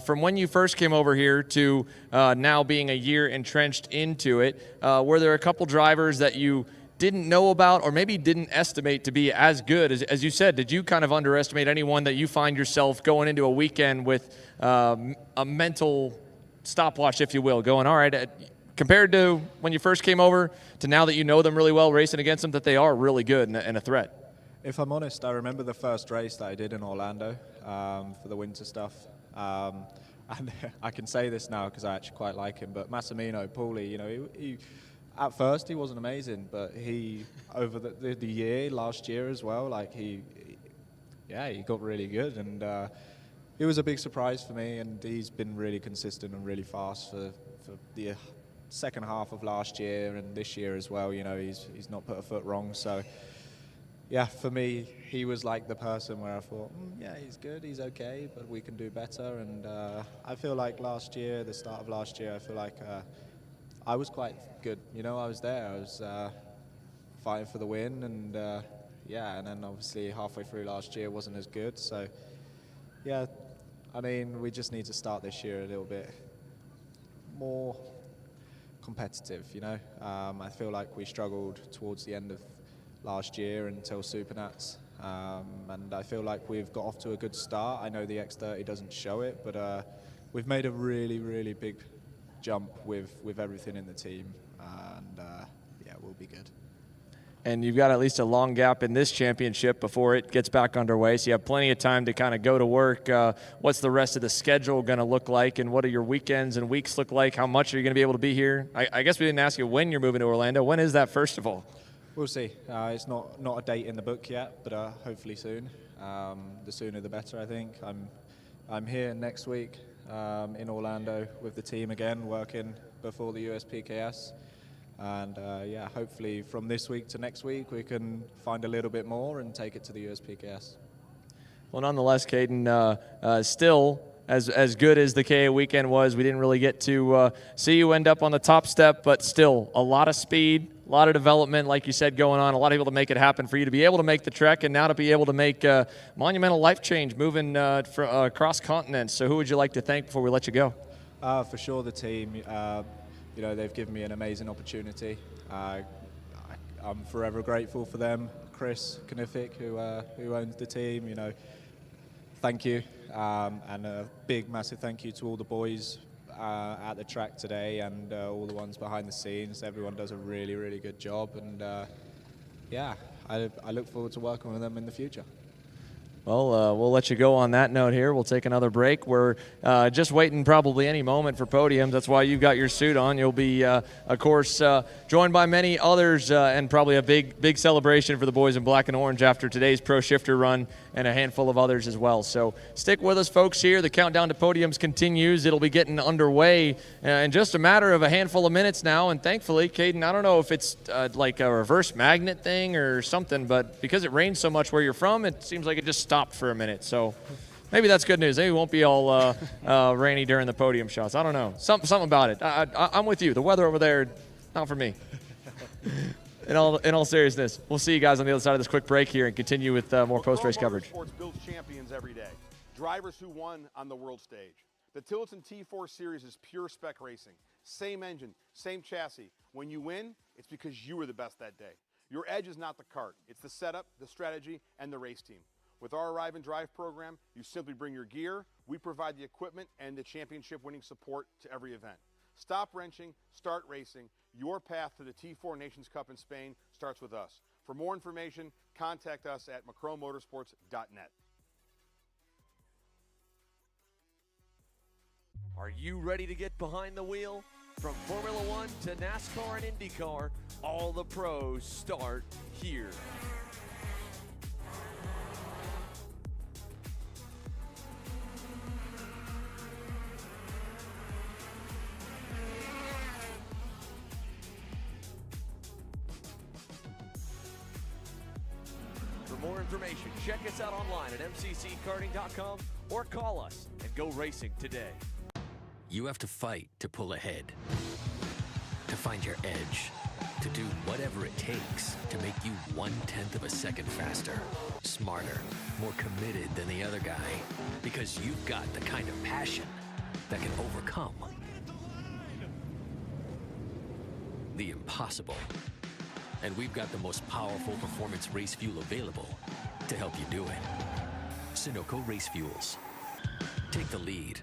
from when you first came over here to now being a year entrenched into it, were there a couple drivers that you didn't know about or maybe didn't estimate to be as good? As you said, did you kind of underestimate anyone that you find yourself going into a weekend with a mental stopwatch, if you will, going, all right, compared to when you first came over to now that you know them really well, racing against them, that they are really good and a threat? If I'm honest, I remember the first race that I did in Orlando for the winter stuff. And I can say this now because I actually quite like him, but Massimino, Paulie, he at first, he wasn't amazing, but he, over the year, last year as well, he got really good. And it was a big surprise for me, and he's been really consistent and really fast for the second half of last year and this year as well. He's not put a foot wrong. So, yeah, for me, he was like the person where I thought, yeah, he's good, he's okay, but we can do better. And I feel like last year, the start of last year, I feel like I was quite good. I was there. I was fighting for the win, and and then obviously halfway through last year wasn't as good. So, yeah, I mean, we just need to start this year a little bit more competitive. I feel like we struggled towards the end of last year until Supernats, and I feel like we've got off to a good start. I know the X30 doesn't show it, but we've made a really, really big jump with everything in the team, and we'll be good. And you've got at least a long gap in this championship before it gets back underway, so you have plenty of time to kind of go to work. What's the rest of the schedule going to look like, and what do your weekends and weeks look like? How much are you going to be able to be here? I guess we didn't ask you when you're moving to Orlando. When is that, first of all? We'll see. It's not a date in the book yet, but hopefully soon. The sooner the better, I think. I'm here next week. in Orlando with the team again, working before the USPKS. And yeah, hopefully from this week to next week, we can find a little bit more and take it to the USPKS. Well, nonetheless, Caden, still as good as the KA weekend was, we didn't really get to see you end up on the top step, but still a lot of speed, a lot of development, like you said, going on, a lot of people to make it happen for you to be able to make the trek and now to be able to make a monumental life change moving across continents. So who would you like to thank before we let you go? For sure, the team. You know, they've given me an amazing opportunity. I'm forever grateful for them. Chris Knifick, who owns the team, you know, thank you. And a big, massive thank you to all the boys at the track today and all the ones behind the scenes. Everyone does a really, really good job. And yeah, I look forward to working with them in the future. Well, we'll let you go on that note here. We'll take another break. We're just waiting probably any moment for Podiums. That's why you've got your suit on. You'll be, of course, joined by many others and probably a big celebration for the boys in black and orange after today's Pro Shifter run and a handful of others as well. So stick with us, folks, here. The countdown to Podiums continues. It'll be getting underway in just a matter of a handful of minutes now. And thankfully, Caden, I don't know if it's like a reverse magnet thing or something, but because it rains so much where you're from, it seems like it just stopped for a minute. So maybe that's good news. Maybe it won't be all rainy during the podium shots. I don't know. Something about it. I'm with you. The weather over there, not for me. In all seriousness, we'll see you guys on the other side of this quick break here and continue with more post-race coverage. Sports builds champions every day. Drivers who won on the world stage. The Tillotson T4 Series is pure spec racing. Same engine, same chassis. When you win, it's because you were the best that day. Your edge is not the kart. It's the setup, the strategy, and the race team. With our Arrive and Drive program, you simply bring your gear, we provide the equipment and the championship-winning support to every event. Stop wrenching, start racing. Your path to the T4 Nations Cup in Spain starts with us. For more information, contact us at macromotorsports.net. Are you ready to get behind the wheel? From Formula One to NASCAR and IndyCar, all the pros start here. For more information, check us out online at mcckarting.com or call us and go racing today. You have to fight to pull ahead, to find your edge, to do whatever it takes to make you 1/10 of a second faster, smarter, more committed than the other guy, because you've got the kind of passion that can overcome the impossible. And we've got the most powerful performance race fuel available to help you do it. Sunoco Race Fuels. Take the lead.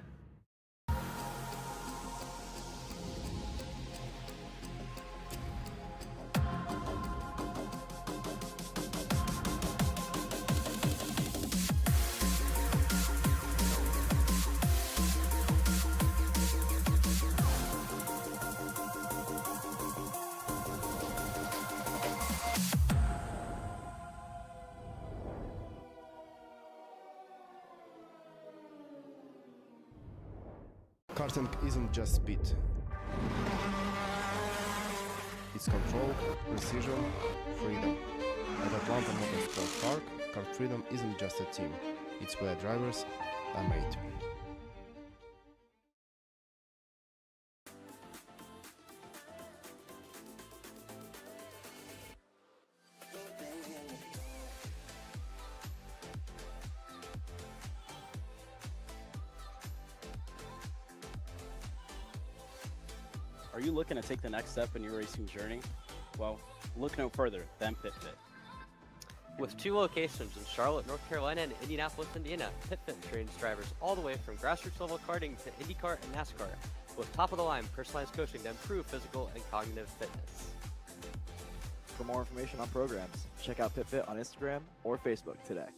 Karting isn't just speed. It's control, precision, freedom. At Atlanta Motorsport Park, Kart Freedom isn't just a team. It's where drivers are made. Are you looking to take the next step in your racing journey? Well, look no further than PitFit. With 2 locations in Charlotte, North Carolina and Indianapolis, Indiana, PitFit trains drivers all the way from grassroots level karting to IndyCar and NASCAR with top-of-the-line personalized coaching to improve physical and cognitive fitness. For more information on programs, check out PitFit on Instagram or Facebook today.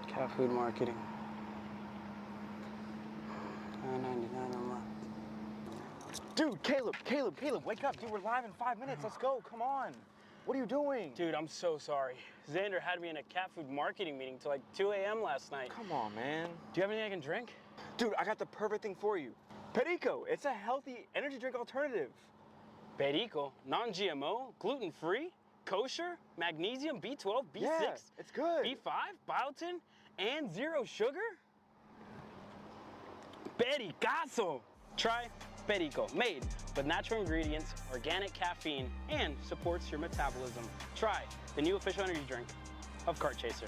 Cat food marketing. $9.99 a month. Dude, Caleb, wake up. Dude, we're live in 5 minutes. Let's go. Come on. What are you doing? Dude, I'm so sorry. Xander had me in a cat food marketing meeting till like 2 a.m. last night. Come on, man. Do you have anything I can drink? Dude, I got the perfect thing for you. Perico, it's a healthy energy drink alternative. Perico, non-GMO, gluten-free, kosher, magnesium, B12, B6, Yeah, it's good. B5, biotin, and 0 sugar? Pericazo! Try Perico, made with natural ingredients, organic caffeine, and supports your metabolism. Try the new official energy drink of Kart Chaser.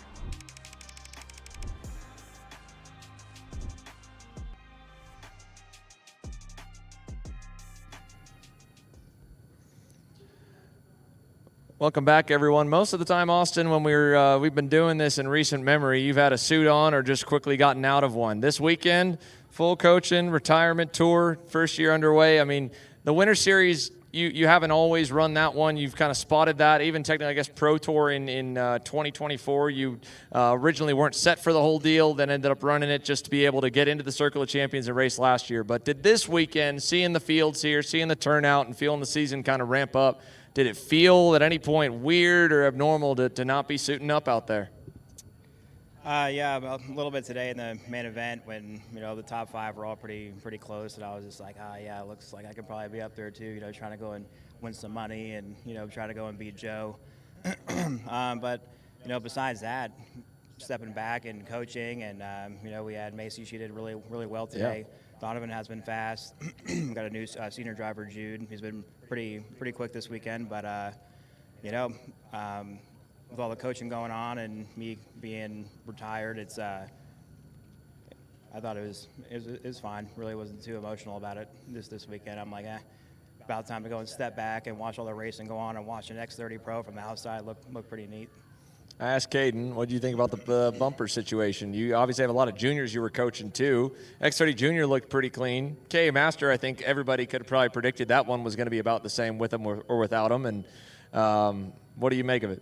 Welcome back, everyone. Most of the time, Austin, when we've been doing this in recent memory, you've had a suit on or just quickly gotten out of one. This weekend, full coaching, retirement tour, first year underway. I mean, the Winter Series, you haven't always run that one. You've kind of spotted that. Even technically, I guess, Pro Tour in 2024, you originally weren't set for the whole deal, then ended up running it just to be able to get into the Circle of Champions and race last year. But did this weekend, seeing the fields here, seeing the turnout, and feeling the season kind of ramp up, did it feel at any point weird or abnormal to not be suiting up out there? Yeah, a little bit today in the main event when, the top 5 were all pretty close, and I was just like, yeah, it looks like I could probably be up there too, trying to go and win some money and, try to go and beat Joe. But, besides that, stepping back and coaching and, we had Macy, she did really, really well today. Yeah. Donovan has been fast. Got a new senior driver, Jude. He's been pretty quick this weekend, but, with all the coaching going on and me being retired, it's I thought it was fine. Really wasn't too emotional about it this weekend. I'm like, about time to go and step back and watch all the racing go on and watch an X30 Pro from the outside look pretty neat. I asked Caden, what do you think about the bumper situation? You obviously have a lot of juniors you were coaching too. X30 Junior looked pretty clean. K Master, I think everybody could have probably predicted that one was going to be about the same with him or without him. And what do you make of it?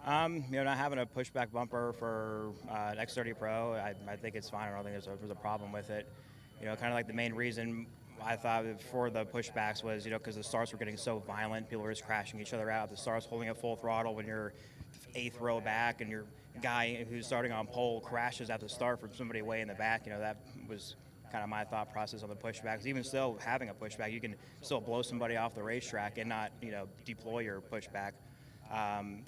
Not having a pushback bumper for an X30 Pro, I think it's fine. I don't think there's a problem with it. Kind of like the main reason I thought for the pushbacks was, because the starts were getting so violent. People were just crashing each other out. The starts holding at full throttle when you're 8th row back and your guy who's starting on pole crashes at the start from somebody way in the back. That was kind of my thought process on the pushbacks. Even still having a pushback, you can still blow somebody off the racetrack and not, deploy your pushback.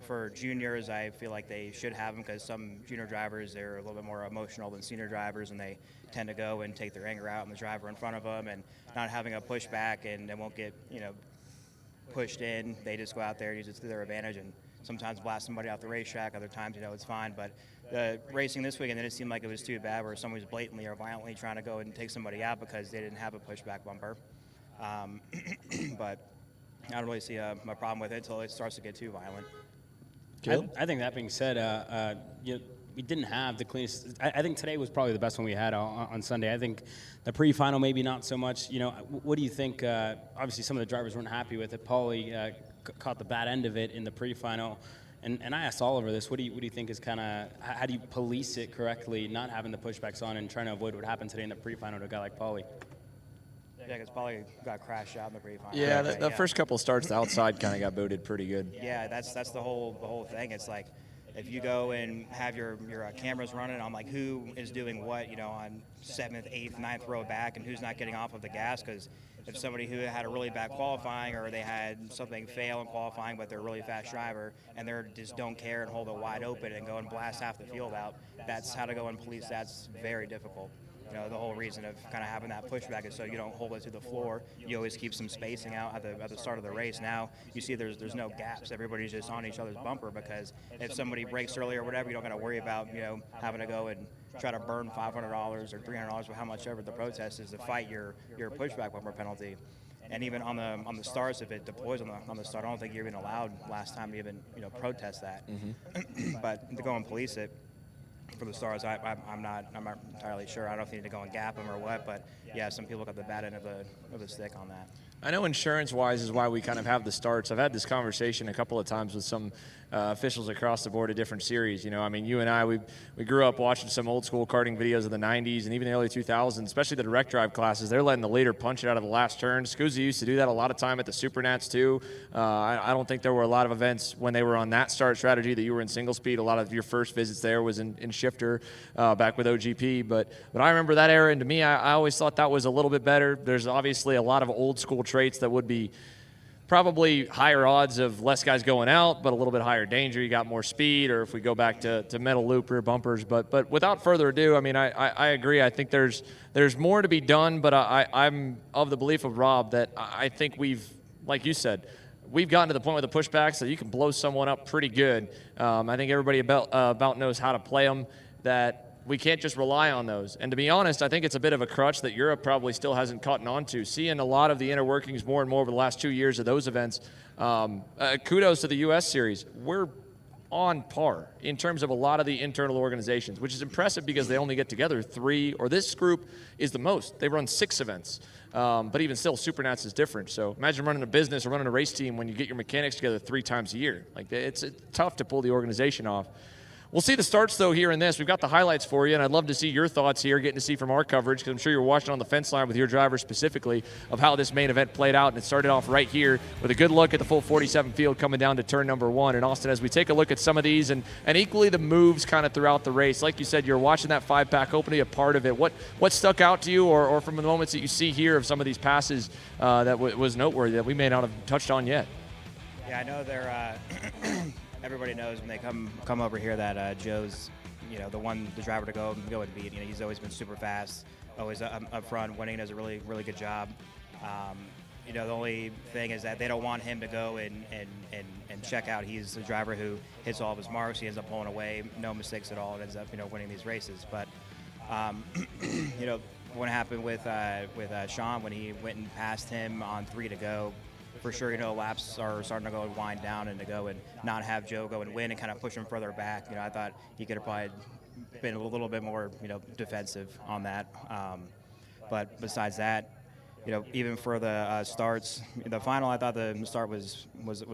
For juniors, I feel like they should have them because some junior drivers, they're a little bit more emotional than senior drivers, and they tend to go and take their anger out on the driver in front of them, and not having a pushback and they won't get, pushed in. They just go out there and use it to their advantage and sometimes blast somebody off the racetrack. Other times, it's fine. But the racing this weekend, it didn't seem like it was too bad where somebody was blatantly or violently trying to go and take somebody out because they didn't have a pushback bumper. But I don't really see a problem with it until it starts to get too violent. I think that being said, we didn't have the cleanest. I think today was probably the best one we had on Sunday. I think the pre-final maybe not so much. What do you think? Obviously, some of the drivers weren't happy with it. Paulie caught the bad end of it in the pre-final. And I asked Oliver this. What do you think is kind of how do you police it correctly, not having the pushbacks on and trying to avoid what happened today in the pre-final to a guy like Paulie? Yeah, because Paulie got crashed out in the pre-final. Yeah, the first couple of starts, the outside kind of got booted pretty good. Yeah, that's the whole thing. It's like if you go and have your cameras running on like who is doing what, on 7th, 8th, 9th row back, and who's not getting off of the gas, because if somebody who had a really bad qualifying or they had something fail in qualifying but they're a really fast driver and they just don't care and hold it wide open and go and blast half the field out, that's how to go and police. That's very difficult. The whole reason of kind of having that pushback is so you don't hold it to the floor. You always keep some spacing out at the start of the race. Now you see there's no gaps. Everybody's just on each other's bumper because if somebody breaks early or whatever, you don't got to worry about having to go and try to burn $500 or $300 or how much ever the protest is to fight your pushback bumper penalty. And even on the stars, if it deploys on the start, I don't think you're even allowed last time to even protest that. Mm-hmm. But to go and police it. For the stars, I'm not entirely sure. I don't know if you need to go and gap them or what, but yeah, some people got the bad end of the stick on that. I know insurance-wise is why we kind of have the starts. I've had this conversation a couple of times with some officials across the board at different series. You know, I mean, you and I, we grew up watching some old school karting videos of the 90s and even the early 2000s, especially the direct drive classes. They're letting the leader punch it out of the last turn. SKUSA used to do that a lot of time at the Supernats too. I don't think there were a lot of events when they were on that start strategy that you were in single speed. A lot of your first visits there was in shifter back with OGP. But I remember that era, and to me, I always thought that was a little bit better. There's obviously a lot of old school traits that would be probably higher odds of less guys going out, but a little bit higher danger. You got more speed, or if we go back to metal loop rear bumpers. But without further ado, I mean, I agree. I think there's more to be done, but I'm of the belief of Rob that I think we've, like you said, we've gotten to the point with the pushbacks that you can blow someone up pretty good. I think everybody about knows how to play them, that we can't just rely on those. And to be honest, I think it's a bit of a crutch that Europe probably still hasn't caught on to. Seeing a lot of the inner workings more and more over the last 2 years of those events, kudos to the U.S. series. We're on par in terms of a lot of the internal organizations, which is impressive because they only get together 3, or this group is the most. They run 6 events. But even still, Supernats is different. So imagine running a business or running a race team when you get your mechanics together 3 times a year. Like, it's tough to pull the organization off. We'll see the starts, though, here in this. We've got the highlights for you, and I'd love to see your thoughts here, getting to see from our coverage, because I'm sure you're watching on the fence line with your driver specifically, of how this main event played out. And it started off right here with a good look at the full 47 field coming down to turn number 1. And Austin, as we take a look at some of these and equally the moves kind of throughout the race, like you said, you're watching that 5-pack, hoping to be a part of it. What stuck out to you, or from the moments that you see here of some of these passes that was noteworthy that we may not have touched on yet? Yeah, I know they're everybody knows when they come over here that Joe's, you know, the driver to go and beat. You know, he's always been super fast, always up front, winning, does a really good job. You know, the only thing is that they don't want him to go and check out. He's the driver who hits all of his marks. He ends up pulling away, no mistakes at all, and ends up, you know, winning these races. But you know, what happened with Sean when he went and passed him on 3 to go. For sure, you know, laps are starting to go and wind down and to go and not have Joe go and win and kind of push him further back. You know, I thought he could have probably been a little bit more, you know, defensive on that. But besides that, you know, even for the starts, the final, I thought the start was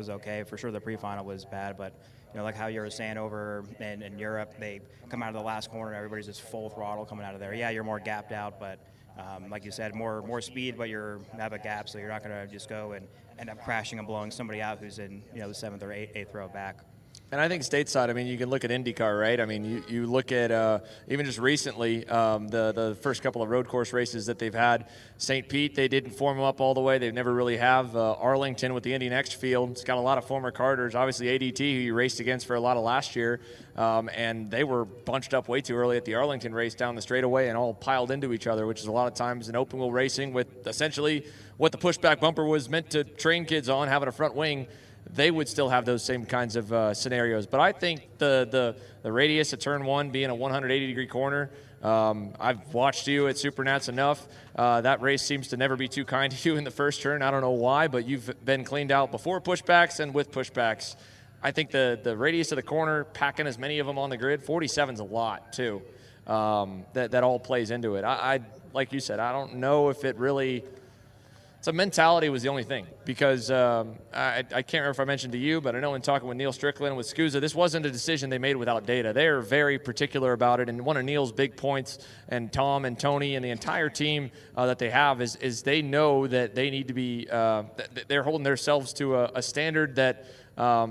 okay. For sure, the pre-final was bad, but you know, like how you were saying over in Europe, they come out of the last corner, everybody's just full throttle coming out of there. Yeah, you're more gapped out, but like you said, more speed, but you have a gap, so you're not going to just go and end up crashing and blowing somebody out who's in, you know, the 7th or 8th row back. And I think stateside, I mean, you can look at IndyCar, right? I mean, you look at even just recently, the first couple of road course races that they've had. St. Pete, they didn't form them up all the way. They never really have. Arlington with the Indy Next field, it's got a lot of former karters. Obviously, ADT, who you raced against for a lot of last year, and they were bunched up way too early at the Arlington race down the straightaway and all piled into each other, which is a lot of times in open wheel racing with essentially what the pushback bumper was meant to train kids on, having a front wing. They would still have those same kinds of scenarios. But I think the radius of turn 1 being a 180-degree corner, I've watched you at Supernats enough. That race seems to never be too kind to you in the first turn. I don't know why, but you've been cleaned out before pushbacks and with pushbacks. I think the radius of the corner, packing as many of them on the grid, 47's a lot too. That all plays into it. I like you said, I don't know if it really – so mentality was the only thing, because I can't remember if I mentioned to you, but I know in talking with Neil Strickland with SKUSA, this wasn't a decision they made without data. They are very particular about it, and one of Neil's big points, and Tom and Tony and the entire team that they have, is they know that they need to be they're holding themselves to a standard that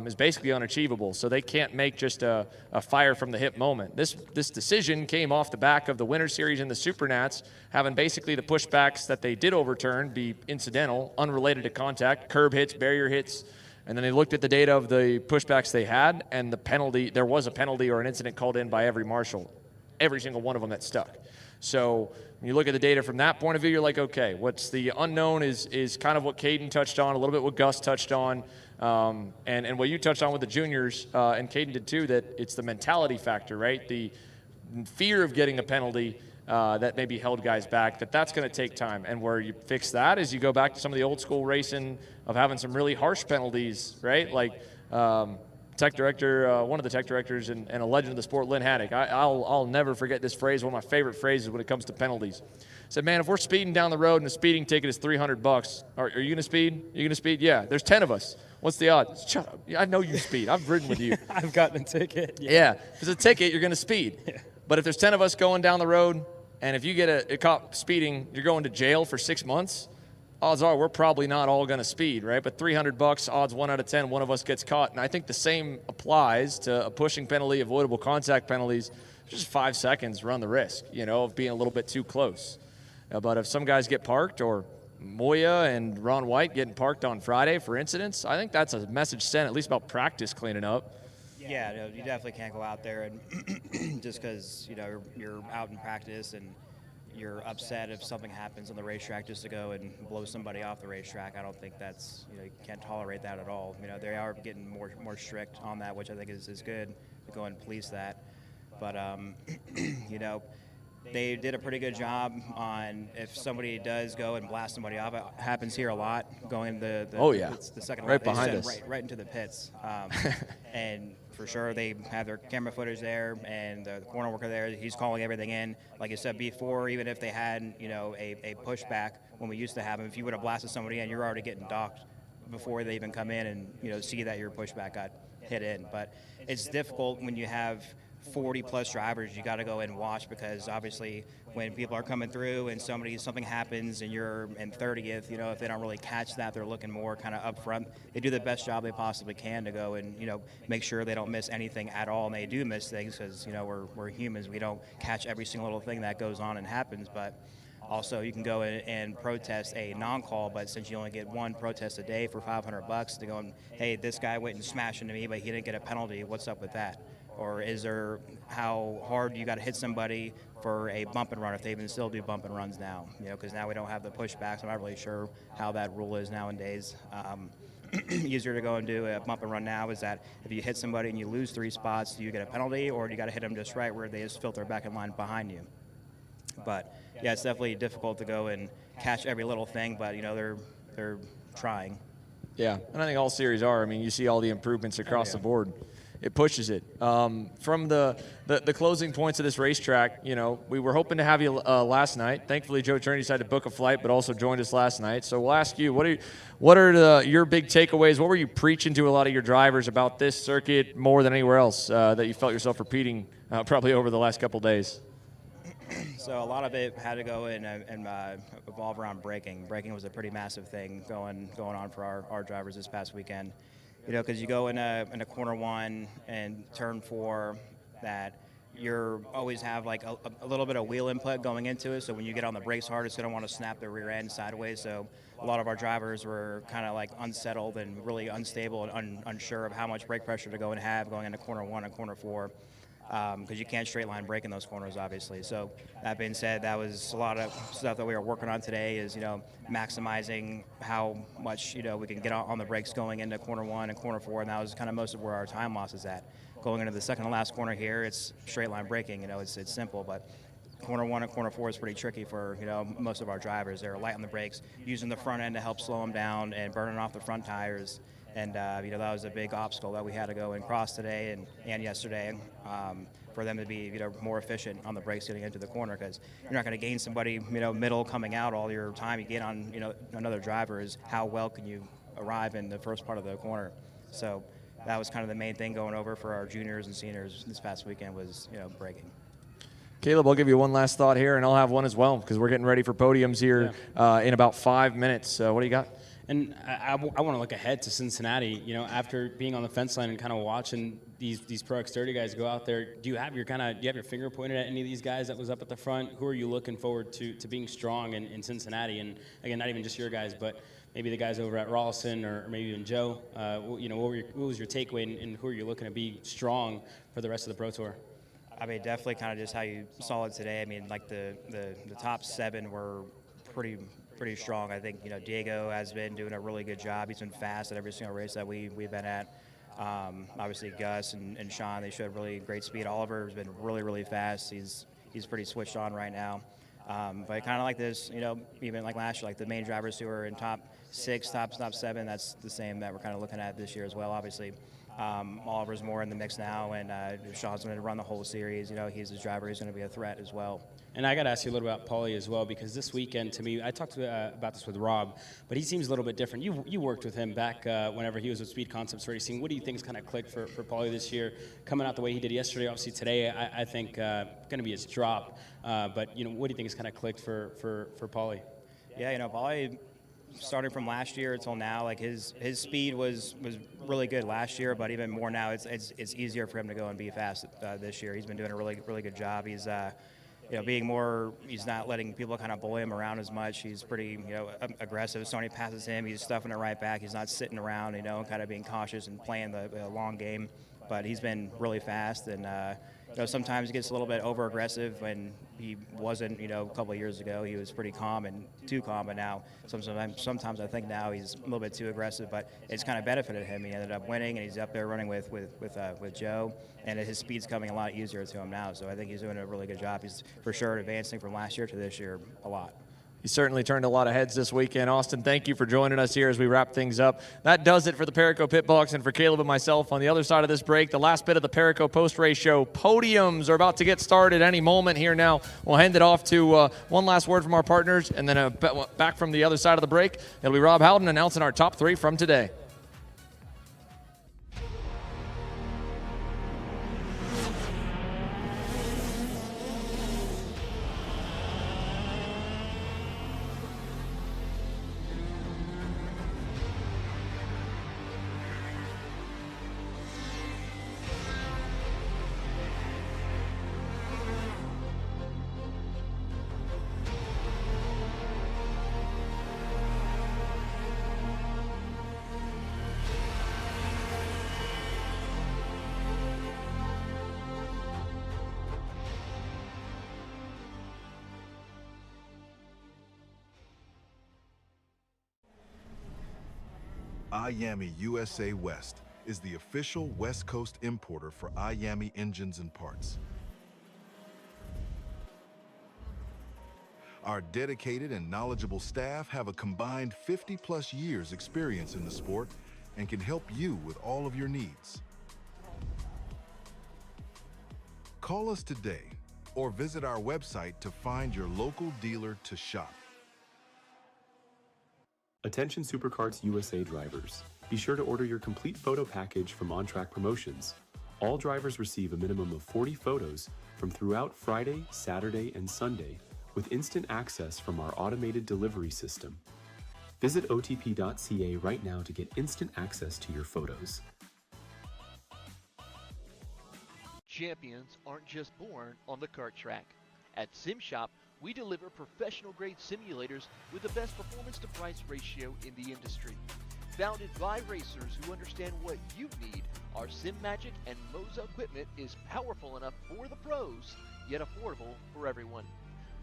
is basically unachievable. So they can't make just a fire from the hip moment. This decision came off the back of the Winter Series and the Supernats, having basically the pushbacks that they did overturn be incidental, unrelated to contact, curb hits, barrier hits. And then they looked at the data of the pushbacks they had, and the penalty, there was a penalty or an incident called in by every marshal, every single one of them that stuck. So when you look at the data from that point of view, you're like, okay, what's the unknown is kind of what Caden touched on, a little bit what Gus touched on, and what you touched on with the juniors, and Caden did too, that it's the mentality factor, right? The fear of getting a penalty that maybe held guys back, that's going to take time. And where you fix that is you go back to some of the old school racing of having some really harsh penalties, right? Like tech director, one of the tech directors and a legend of the sport, Lynn Haddock. I'll never forget this phrase, one of my favorite phrases when it comes to penalties. Said, man, if we're speeding down the road and a speeding ticket is $300, are you going to speed? You going to speed? Yeah, there's 10 of us. What's the odds? Shut up. I know you speed. I've ridden with you. I've gotten a ticket. Yeah, if it's a ticket, you're going to speed. Yeah. But if there's 10 of us going down the road, and if you get a cop speeding, you're going to jail for 6 months, odds are we're probably not all going to speed, right? But $300, odds 1 out of 10, one of us gets caught. And I think the same applies to a pushing penalty, avoidable contact penalties. Just 5 seconds run the risk, of being a little bit too close. But if some guys get parked, or Moya and Ron White getting parked on Friday for incidents, I think that's a message sent, at least about practice cleaning up. Yeah, you definitely can't go out there and just because you're out in practice and you're upset if something happens on the racetrack just to go and blow somebody off the racetrack. I don't think that's you can't tolerate that at all. They are getting more strict on that, which I think is good to go and police that. But they did a pretty good job on if somebody does go and blast somebody off. It happens here a lot, going the second right behind us, right into the pits. And for sure, they have their camera footage there, and the corner worker there, he's calling everything in. Like you said before, even if they had a pushback when we used to have them, if you would have blasted somebody in, you're already getting docked before they even come in and see that your pushback got hit in. But it's difficult when you have 40-plus drivers. You got to go and watch, because obviously when people are coming through and something happens and you're in 30th, if they don't really catch that, they're looking more kind of up front. They do the best job they possibly can to go and make sure they don't miss anything at all. And they do miss things because we're humans. We don't catch every single little thing that goes on and happens. But also, you can go in and protest a non-call, but since you only get one protest a day for $500, to go and, hey, this guy went and smashed into me, but he didn't get a penalty. What's up with that? Or is there how hard you got to hit somebody for a bump and run, if they even still do bump and runs now? Because now we don't have the pushbacks. I'm not really sure how that rule is nowadays. Easier to go and do a bump and run now is that if you hit somebody and you lose 3 spots, do you get a penalty, or do you got to hit them just right where they just filter back in line behind you? But yeah, it's definitely difficult to go and catch every little thing, but they're trying. Yeah, and I think all series are. I mean, you see all the improvements across the board. It pushes it. From the closing points of this racetrack, we were hoping to have you last night. Thankfully, Joe Turney decided to book a flight, but also joined us last night. So we'll ask you, what are your big takeaways? What were you preaching to a lot of your drivers about this circuit more than anywhere else that you felt yourself repeating probably over the last couple days? So a lot of it had to go in and evolve around braking. Braking was a pretty massive thing going on for our drivers this past weekend. Because you go in a corner 1 and turn 4, that you're always have like a little bit of wheel input going into it. So when you get on the brakes hard, it's going to want to snap the rear end sideways. So a lot of our drivers were kind of like unsettled and really unstable and unsure of how much brake pressure to go and have going into corner 1 and corner 4. Because you can't straight line brake in those corners, obviously. So that being said, that was a lot of stuff that we were working on today, is maximizing how much we can get on the brakes going into corner 1 and corner 4, and that was kind of most of where our time loss is at. Going into the second to last corner here, it's straight line braking. It's simple, but corner 1 and corner 4 is pretty tricky for most of our drivers. They're light on the brakes, using the front end to help slow them down and burning off the front tires. And, that was a big obstacle that we had to go and cross today and yesterday for them to be, more efficient on the brakes getting into the corner, because you're not going to gain somebody, middle coming out all your time. You get on, another driver is how well can you arrive in the first part of the corner. So that was kind of the main thing going over for our juniors and seniors this past weekend was, braking. Caleb, I'll give you one last thought here, and I'll have one as well, because we're getting ready for podiums here in about 5 minutes. What do you got? And I want to look ahead to Cincinnati. After being on the fence line and kind of watching these Pro X30 guys go out there, do you have your finger pointed at any of these guys that was up at the front? Who are you looking forward to being strong in Cincinnati? And again, not even just your guys, but maybe the guys over at Rawlson or maybe even Joe. What was your takeaway, and who are you looking to be strong for the rest of the Pro Tour? I mean, definitely kind of just how you saw it today. I mean, like the top 7 were pretty strong. I think Diego has been doing a really good job. He's been fast at every single race that we've been at. Obviously Gus and Sean, they showed really great speed. Oliver has been really fast. He's pretty switched on right now. But kind of like this, even like last year, like the main drivers who are in top 6, top 7, that's the same that we're kind of looking at this year as well, obviously. Oliver's more in the mix now, and Sean's going to run the whole series. You know, he's a driver who's going to be a threat as well. And I got to ask you a little about Paulie as well, because this weekend, to me, I talked about this with Rob, but he seems a little bit different. You worked with him back whenever he was with Speed Concepts Racing. What do you think is kind of clicked for Paulie this year, coming out the way he did yesterday? Obviously today, I think going to be his drop. But you know, what do you think is kind of clicked for Paulie? Yeah, you know, Paulie, starting from last year until now, like his speed was really good last year, but even more now, it's easier for him to go and be fast this year. He's been doing a really good job. He's you know, being more, he's not letting people kind of bully him around as much. He's pretty, you know, aggressive. If somebody passes him, he's stuffing it right back. He's not sitting around, you know, kind of being cautious and playing the long game. But he's been really fast, and you know, sometimes he gets a little bit over aggressive when he wasn't. You know, a couple of years ago he was pretty calm and too calm, but now sometimes I think now he's a little bit too aggressive. But it's kind of benefited him. He ended up winning, and he's up there running with Joe, and his speed's coming a lot easier to him now. So I think he's doing a really good job. He's for sure advancing from last year to this year a lot. He certainly turned a lot of heads this weekend. Austin, thank you for joining us here as we wrap things up. That does it for the Perico Pit Box, and for Caleb and myself. On the other side of this break, the last bit of the Perico post-race show. Podiums are about to get started any moment here now. We'll hand it off to one last word from our partners, and then back from the other side of the break, it'll be Rob Howden announcing our top 3 from today. IAMI USA West is the official West Coast importer for IAMI engines and parts. Our dedicated and knowledgeable staff have a combined 50+ years experience in the sport and can help you with all of your needs. Call us today or visit our website to find your local dealer to shop. Attention Superkarts USA drivers. Be sure to order your complete photo package from On Track Promotions. All drivers receive a minimum of 40 photos from throughout Friday, Saturday, and Sunday with instant access from our automated delivery system. Visit otp.ca right now to get instant access to your photos. Champions aren't just born on the kart track. At SimShop, we deliver professional-grade simulators with the best performance-to-price ratio in the industry. Founded by racers who understand what you need, our SimMagic and Moza equipment is powerful enough for the pros, yet affordable for everyone.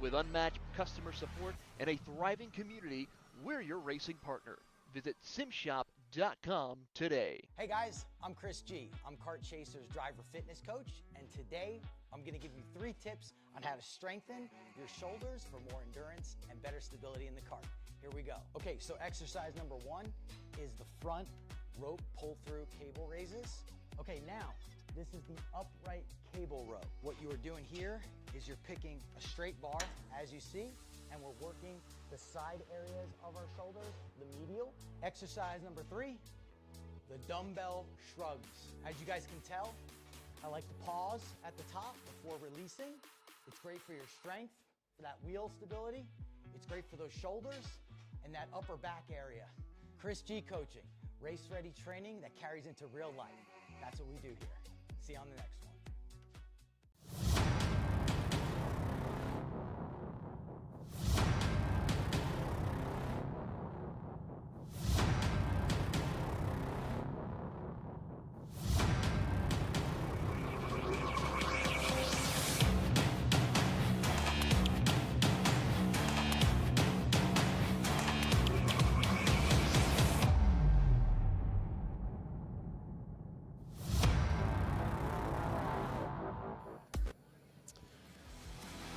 With unmatched customer support and a thriving community, we're your racing partner. Visit simshop.com today. Hey guys, I'm Chris G. I'm Kart Chaser's driver fitness coach, and today I'm going to give you 3 tips on how to strengthen your shoulders for more endurance and better stability in the kart. Here we go. Okay, so exercise number 1 is the front rope pull-through cable raises. Okay, now this is the upright cable row. What you are doing here is you're picking a straight bar, as you see, and we're working the side areas of our shoulders, the medial. Exercise number 3, the dumbbell shrugs. As you guys can tell, I like to pause at the top before releasing. It's great for your strength, for that wheel stability. It's great for those shoulders and that upper back area. Chris G coaching, race-ready training that carries into real life. That's what we do here. See you on the next one.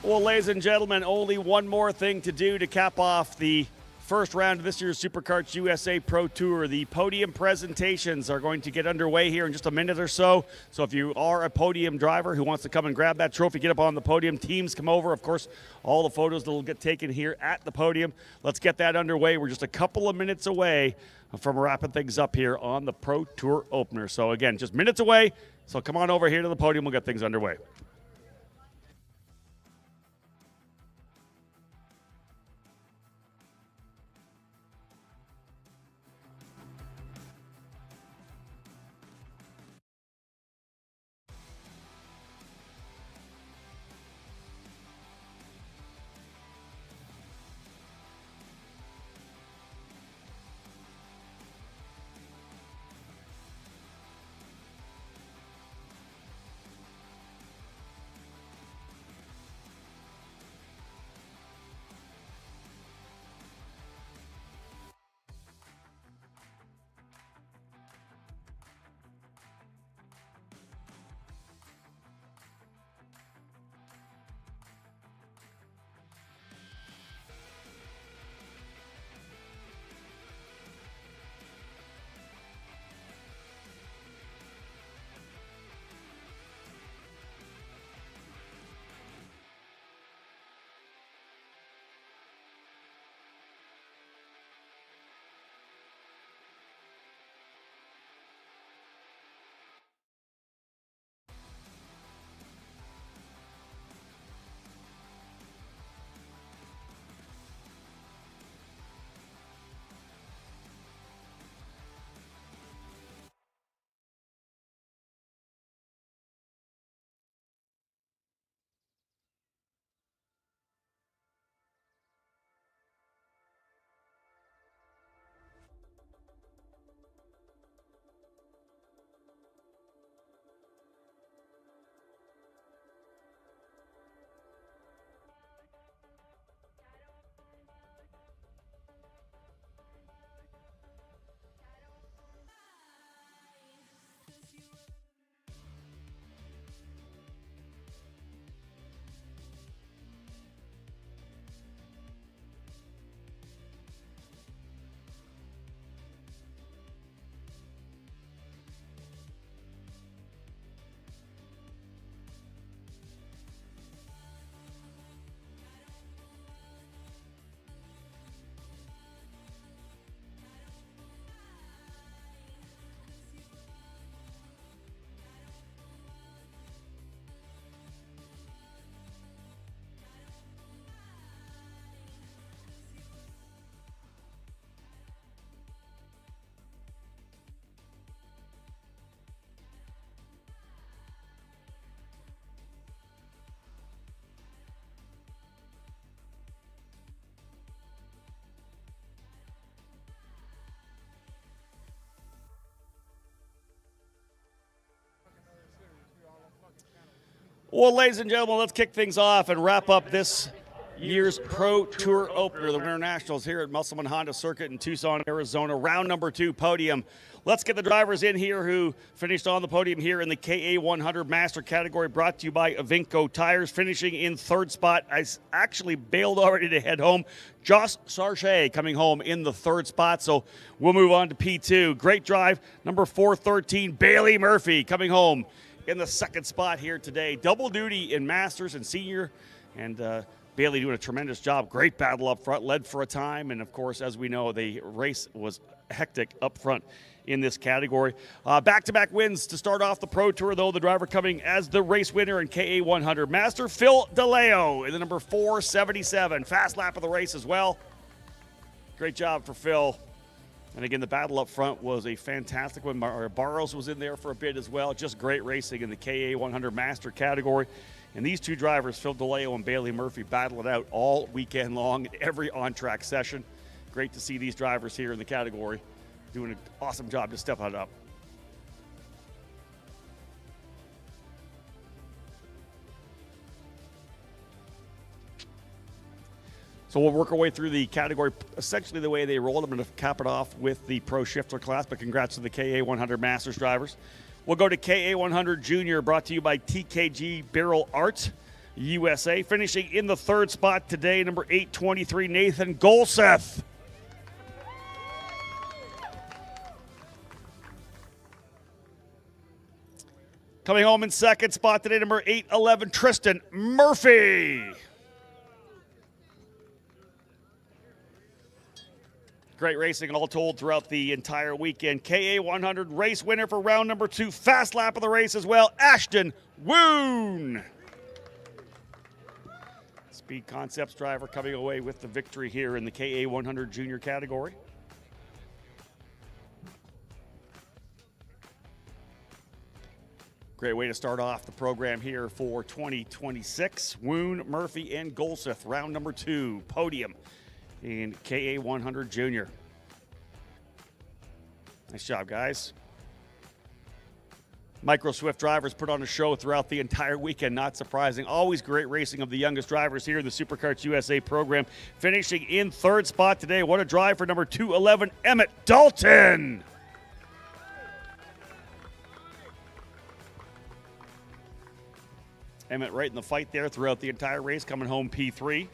Well, ladies and gentlemen, only one more thing to do to cap off the first round of this year's Superkarts USA Pro Tour. The podium presentations are going to get underway here in just a minute or so. So if you are a podium driver who wants to come and grab that trophy, get up on the podium. Teams come over. Of course, all the photos that will get taken here at the podium. Let's get that underway. We're just a couple of minutes away from wrapping things up here on the Pro Tour opener. So again, just minutes away. So come on over here to the podium. We'll get things underway. Well, ladies and gentlemen, let's kick things off and wrap up this year's Pro Tour opener, the Winter Nationals here at Musselman Honda Circuit in Tucson, Arizona. Round number 2 podium. Let's get the drivers in here who finished on the podium here in the KA100 Master category, brought to you by Avinco Tires. Finishing in third spot, I actually bailed already to head home. Josh Sarche coming home in the third spot, so we'll move on to P2. Great drive, number 413, Bailey Murphy coming home in the second spot here today. Double duty in Masters and Senior, and Bailey doing a tremendous job. Great battle up front, led for a time, and of course, as we know, the race was hectic up front in this category. Back-to-back wins to start off the Pro Tour, though. The driver coming as the race winner in KA100 Master, Phil DeLeo in the number 477. Fast lap of the race as well. Great job for Phil. And again, the battle up front was a fantastic one. Barros was in there for a bit as well. Just great racing in the KA100 Master category. And these two drivers, Phil DeLeo and Bailey Murphy, battled it out all weekend long, every on-track session. Great to see these drivers here in the category doing an awesome job to step it up. So we'll work our way through the category, essentially the way they rolled. I'm going to cap it off with the Pro Shifter class, but congrats to the KA100 Masters drivers. We'll go to KA100 Junior, brought to you by TKG Barrel Art USA. Finishing in the third spot today, number 823, Nathan Golseth. Coming home in second spot today, number 811, Tristan Murphy. Great racing all told throughout the entire weekend. KA 100 race winner for round number 2. Fast lap of the race as well, Ashton Woon. Speed Concepts driver coming away with the victory here in the KA 100 junior category. Great way to start off the program here for 2026. Woon, Murphy, and Golseth, round number 2, podium in KA 100 Junior. Nice job, guys. Micro Swift drivers put on a show throughout the entire weekend, not surprising. Always great racing of the youngest drivers here in the Superkarts USA program. Finishing in third spot today, what a drive for number 211, Emmett Dalton. Emmett right in the fight there throughout the entire race, coming home P3.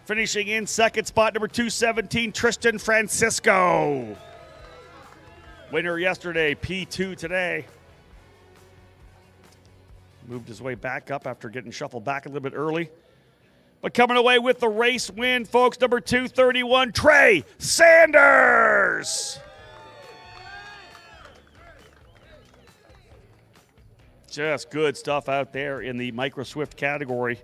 Finishing in second spot, number 217, Tristan Francisco. Winner yesterday, P2 today. Moved his way back up after getting shuffled back a little bit early. But coming away with the race win, folks, number 231, Trey Sanders. Just good stuff out there in the Micro Swift category.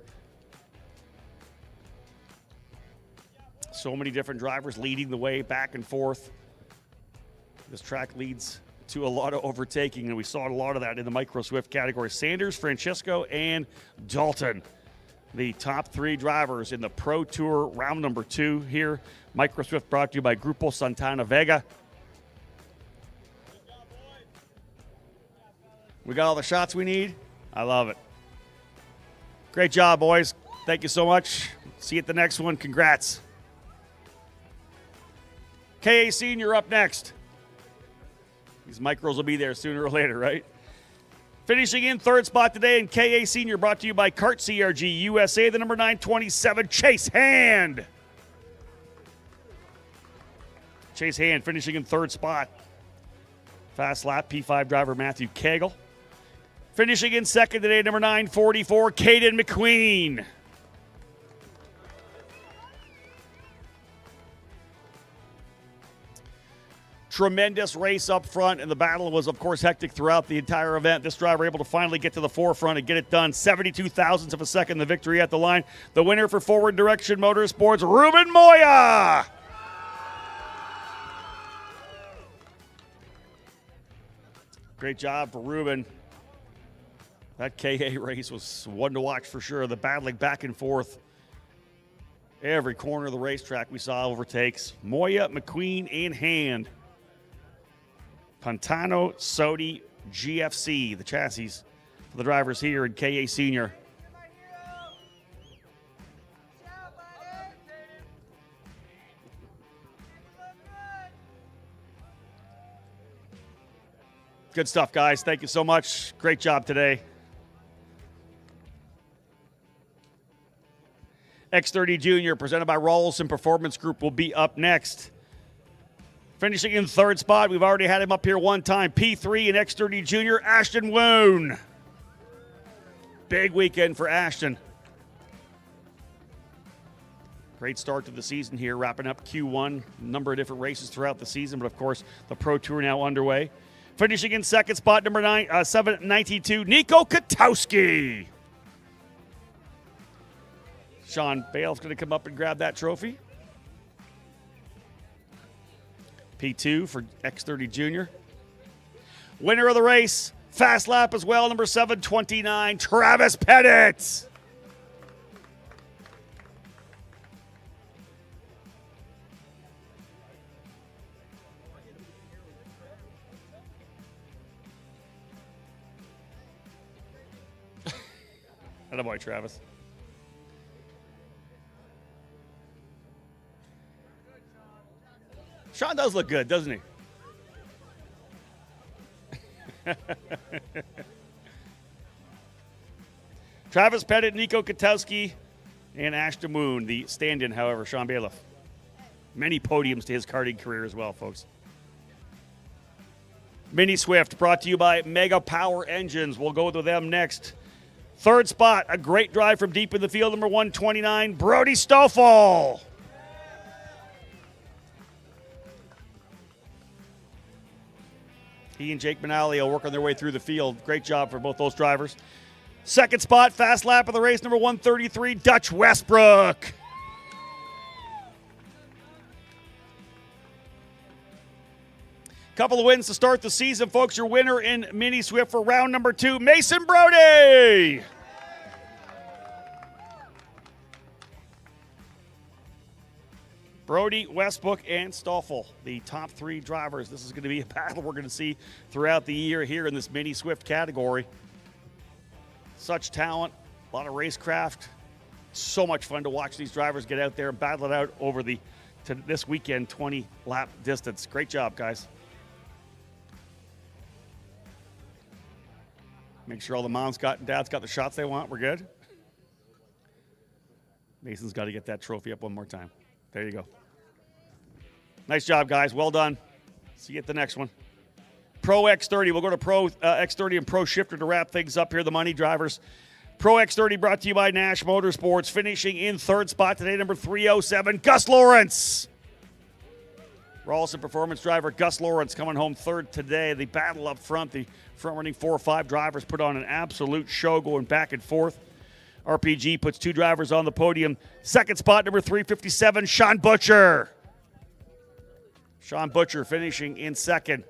So many different drivers leading the way back and forth. This track leads to a lot of overtaking, and we saw a lot of that in the Micro Swift category. Sanders, Francisco, and Dalton, the top 3 drivers in the Pro Tour round number 2 here. Micro Swift brought to you by Grupo Santana Vega. We got all the shots we need. I love it. Great job, boys. Thank you so much. See you at the next one. Congrats. KA Senior up next. These micros will be there sooner or later, right? Finishing in third spot today in KA Senior, brought to you by Kart CRG USA, the number 927, Chase Hand. Chase Hand finishing in third spot. Fast lap, P5 driver Matthew Cagle. Finishing in second today, number 944, Caden McQueen. Tremendous race up front, and the battle was, of course, hectic throughout the entire event. This driver able to finally get to the forefront and get it done. 72 thousandths of a second, the victory at the line. The winner for Forward Direction Motorsports, Ruben Moya. Great job for Ruben. That KA race was one to watch for sure. The battling back and forth. Every corner of the racetrack we saw overtakes. Moya, McQueen, and Hand. Pantano, Sodi, GFC, the chassis for the drivers here in KA Senior. Good stuff, guys. Thank you so much. Great job today. X30 Junior, presented by Rawlson Performance Group, will be up next. Finishing in third spot, we've already had him up here one time. P3 and X30 Junior, Ashton Woon. Big weekend for Ashton. Great start to the season here, wrapping up Q1. A number of different races throughout the season, but of course, the Pro Tour now underway. Finishing in second spot, number 792, Nico Katowski. Sean Bale's going to come up and grab that trophy. P2 for X30 Junior. Winner of the race, fast lap as well, number 729, Travis Pettit. Attaboy, Travis. Sean does look good, doesn't he? Travis Pettit, Nico Katowski, and Ashton Woon, the stand-in, however, Sean Bailiff. Many podiums to his karting career as well, folks. Mini Swift brought to you by Mega Power Engines. We'll go with them next. Third spot, a great drive from deep in the field, number 129, Brody Stoffel. He and Jake Manalio working their way through the field. Great job for both those drivers. Second spot, fast lap of the race, number 133, Dutch Westbrook. Couple of wins to start the season, folks. Your winner in Mini Swift for round number 2, Mason Brody. Brody, Westbrook, and Stoffel, the top 3 drivers. This is going to be a battle we're going to see throughout the year here in this Mini Swift category. Such talent, a lot of racecraft. So much fun to watch these drivers get out there and battle it out over this weekend 20-lap distance. Great job, guys. Make sure all the moms and dads got the shots they want. We're good. Mason's got to get that trophy up one more time. There you go. Nice job, guys. Well done. See you at the next one. Pro X30. We'll go to Pro X30 and Pro Shifter to wrap things up here. The money drivers. Pro X30 brought to you by Nash Motorsports. Finishing in third spot today, number 307, Gus Lawrence. Rawlson Performance driver Gus Lawrence coming home third today. The battle up front, the front-running 4 or 5 drivers put on an absolute show going back and forth. RPG puts 2 drivers on the podium. Second spot, number 357, Sean Butcher. Sean Butcher finishing in second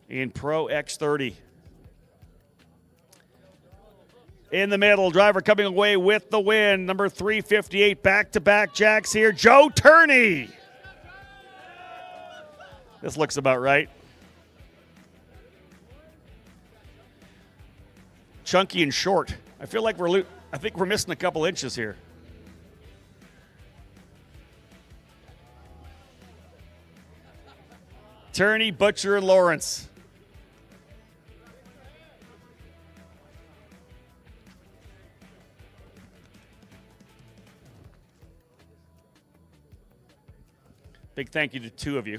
in Pro X30. In the middle, driver coming away with the win, number 358, back-to-back jacks here, Joe Turney. This looks about right. Chunky and short. I feel like I think we're missing a couple inches here. Turney, Butcher, and Lawrence. Big thank you to 2 of you.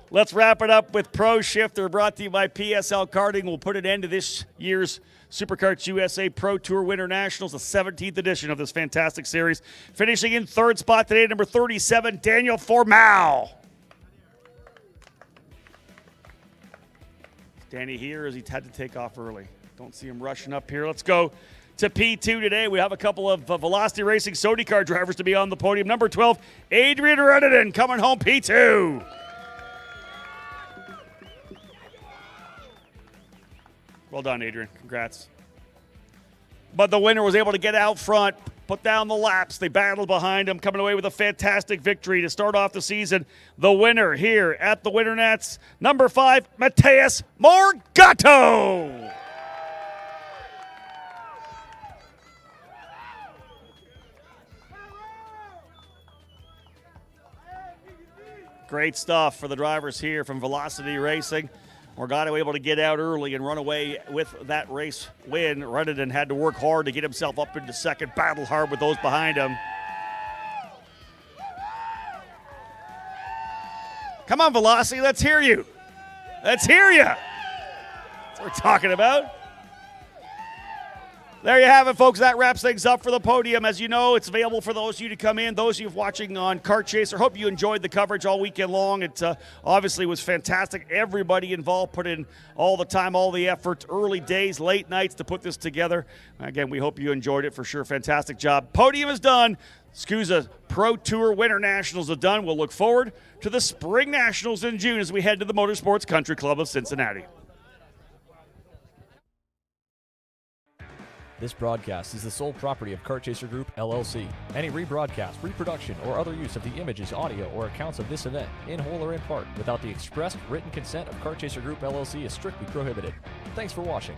Let's wrap it up with Pro Shifter, brought to you by PSL Karting. We'll put an end to this year's Superkarts USA Pro Tour Winter Nationals, the 17th edition of this fantastic series. Finishing in third spot today, number 37, Daniel Formal. Danny here as he had to take off early. Don't see him rushing up here. Let's go to P2 today. We have a couple of Velocity Racing Sody Car drivers to be on the podium. Number 12, Adrian Redden coming home P2. Well done, Adrian. Congrats. But the winner was able to get out front, put down the laps. They battled behind him, coming away with a fantastic victory to start off the season. The winner here at the Winter Nats, number 5, Mateus Morgatto. Great stuff for the drivers here from Velocity Racing. Morgatto able to get out early and run away with that race win. Redden had to work hard to get himself up into second, battle hard with those behind him. Come on, Velocity, let's hear you. Let's hear you. That's what we're talking about. There you have it, folks. That wraps things up for the podium. As you know, it's available for those of you to come in, those of you watching on Kart Chaser. Hope you enjoyed the coverage all weekend long. It obviously was fantastic. Everybody involved put in all the time, all the effort, early days, late nights to put this together. Again, we hope you enjoyed it for sure. Fantastic job. Podium is done. SKUSA Pro Tour Winter Nationals are done. We'll look forward to the Spring Nationals in June as we head to the Motorsports Country Club of Cincinnati. This broadcast is the sole property of Kart Chaser Group, LLC. Any rebroadcast, reproduction, or other use of the images, audio, or accounts of this event, in whole or in part, without the expressed written consent of Kart Chaser Group, LLC is strictly prohibited. Thanks for watching.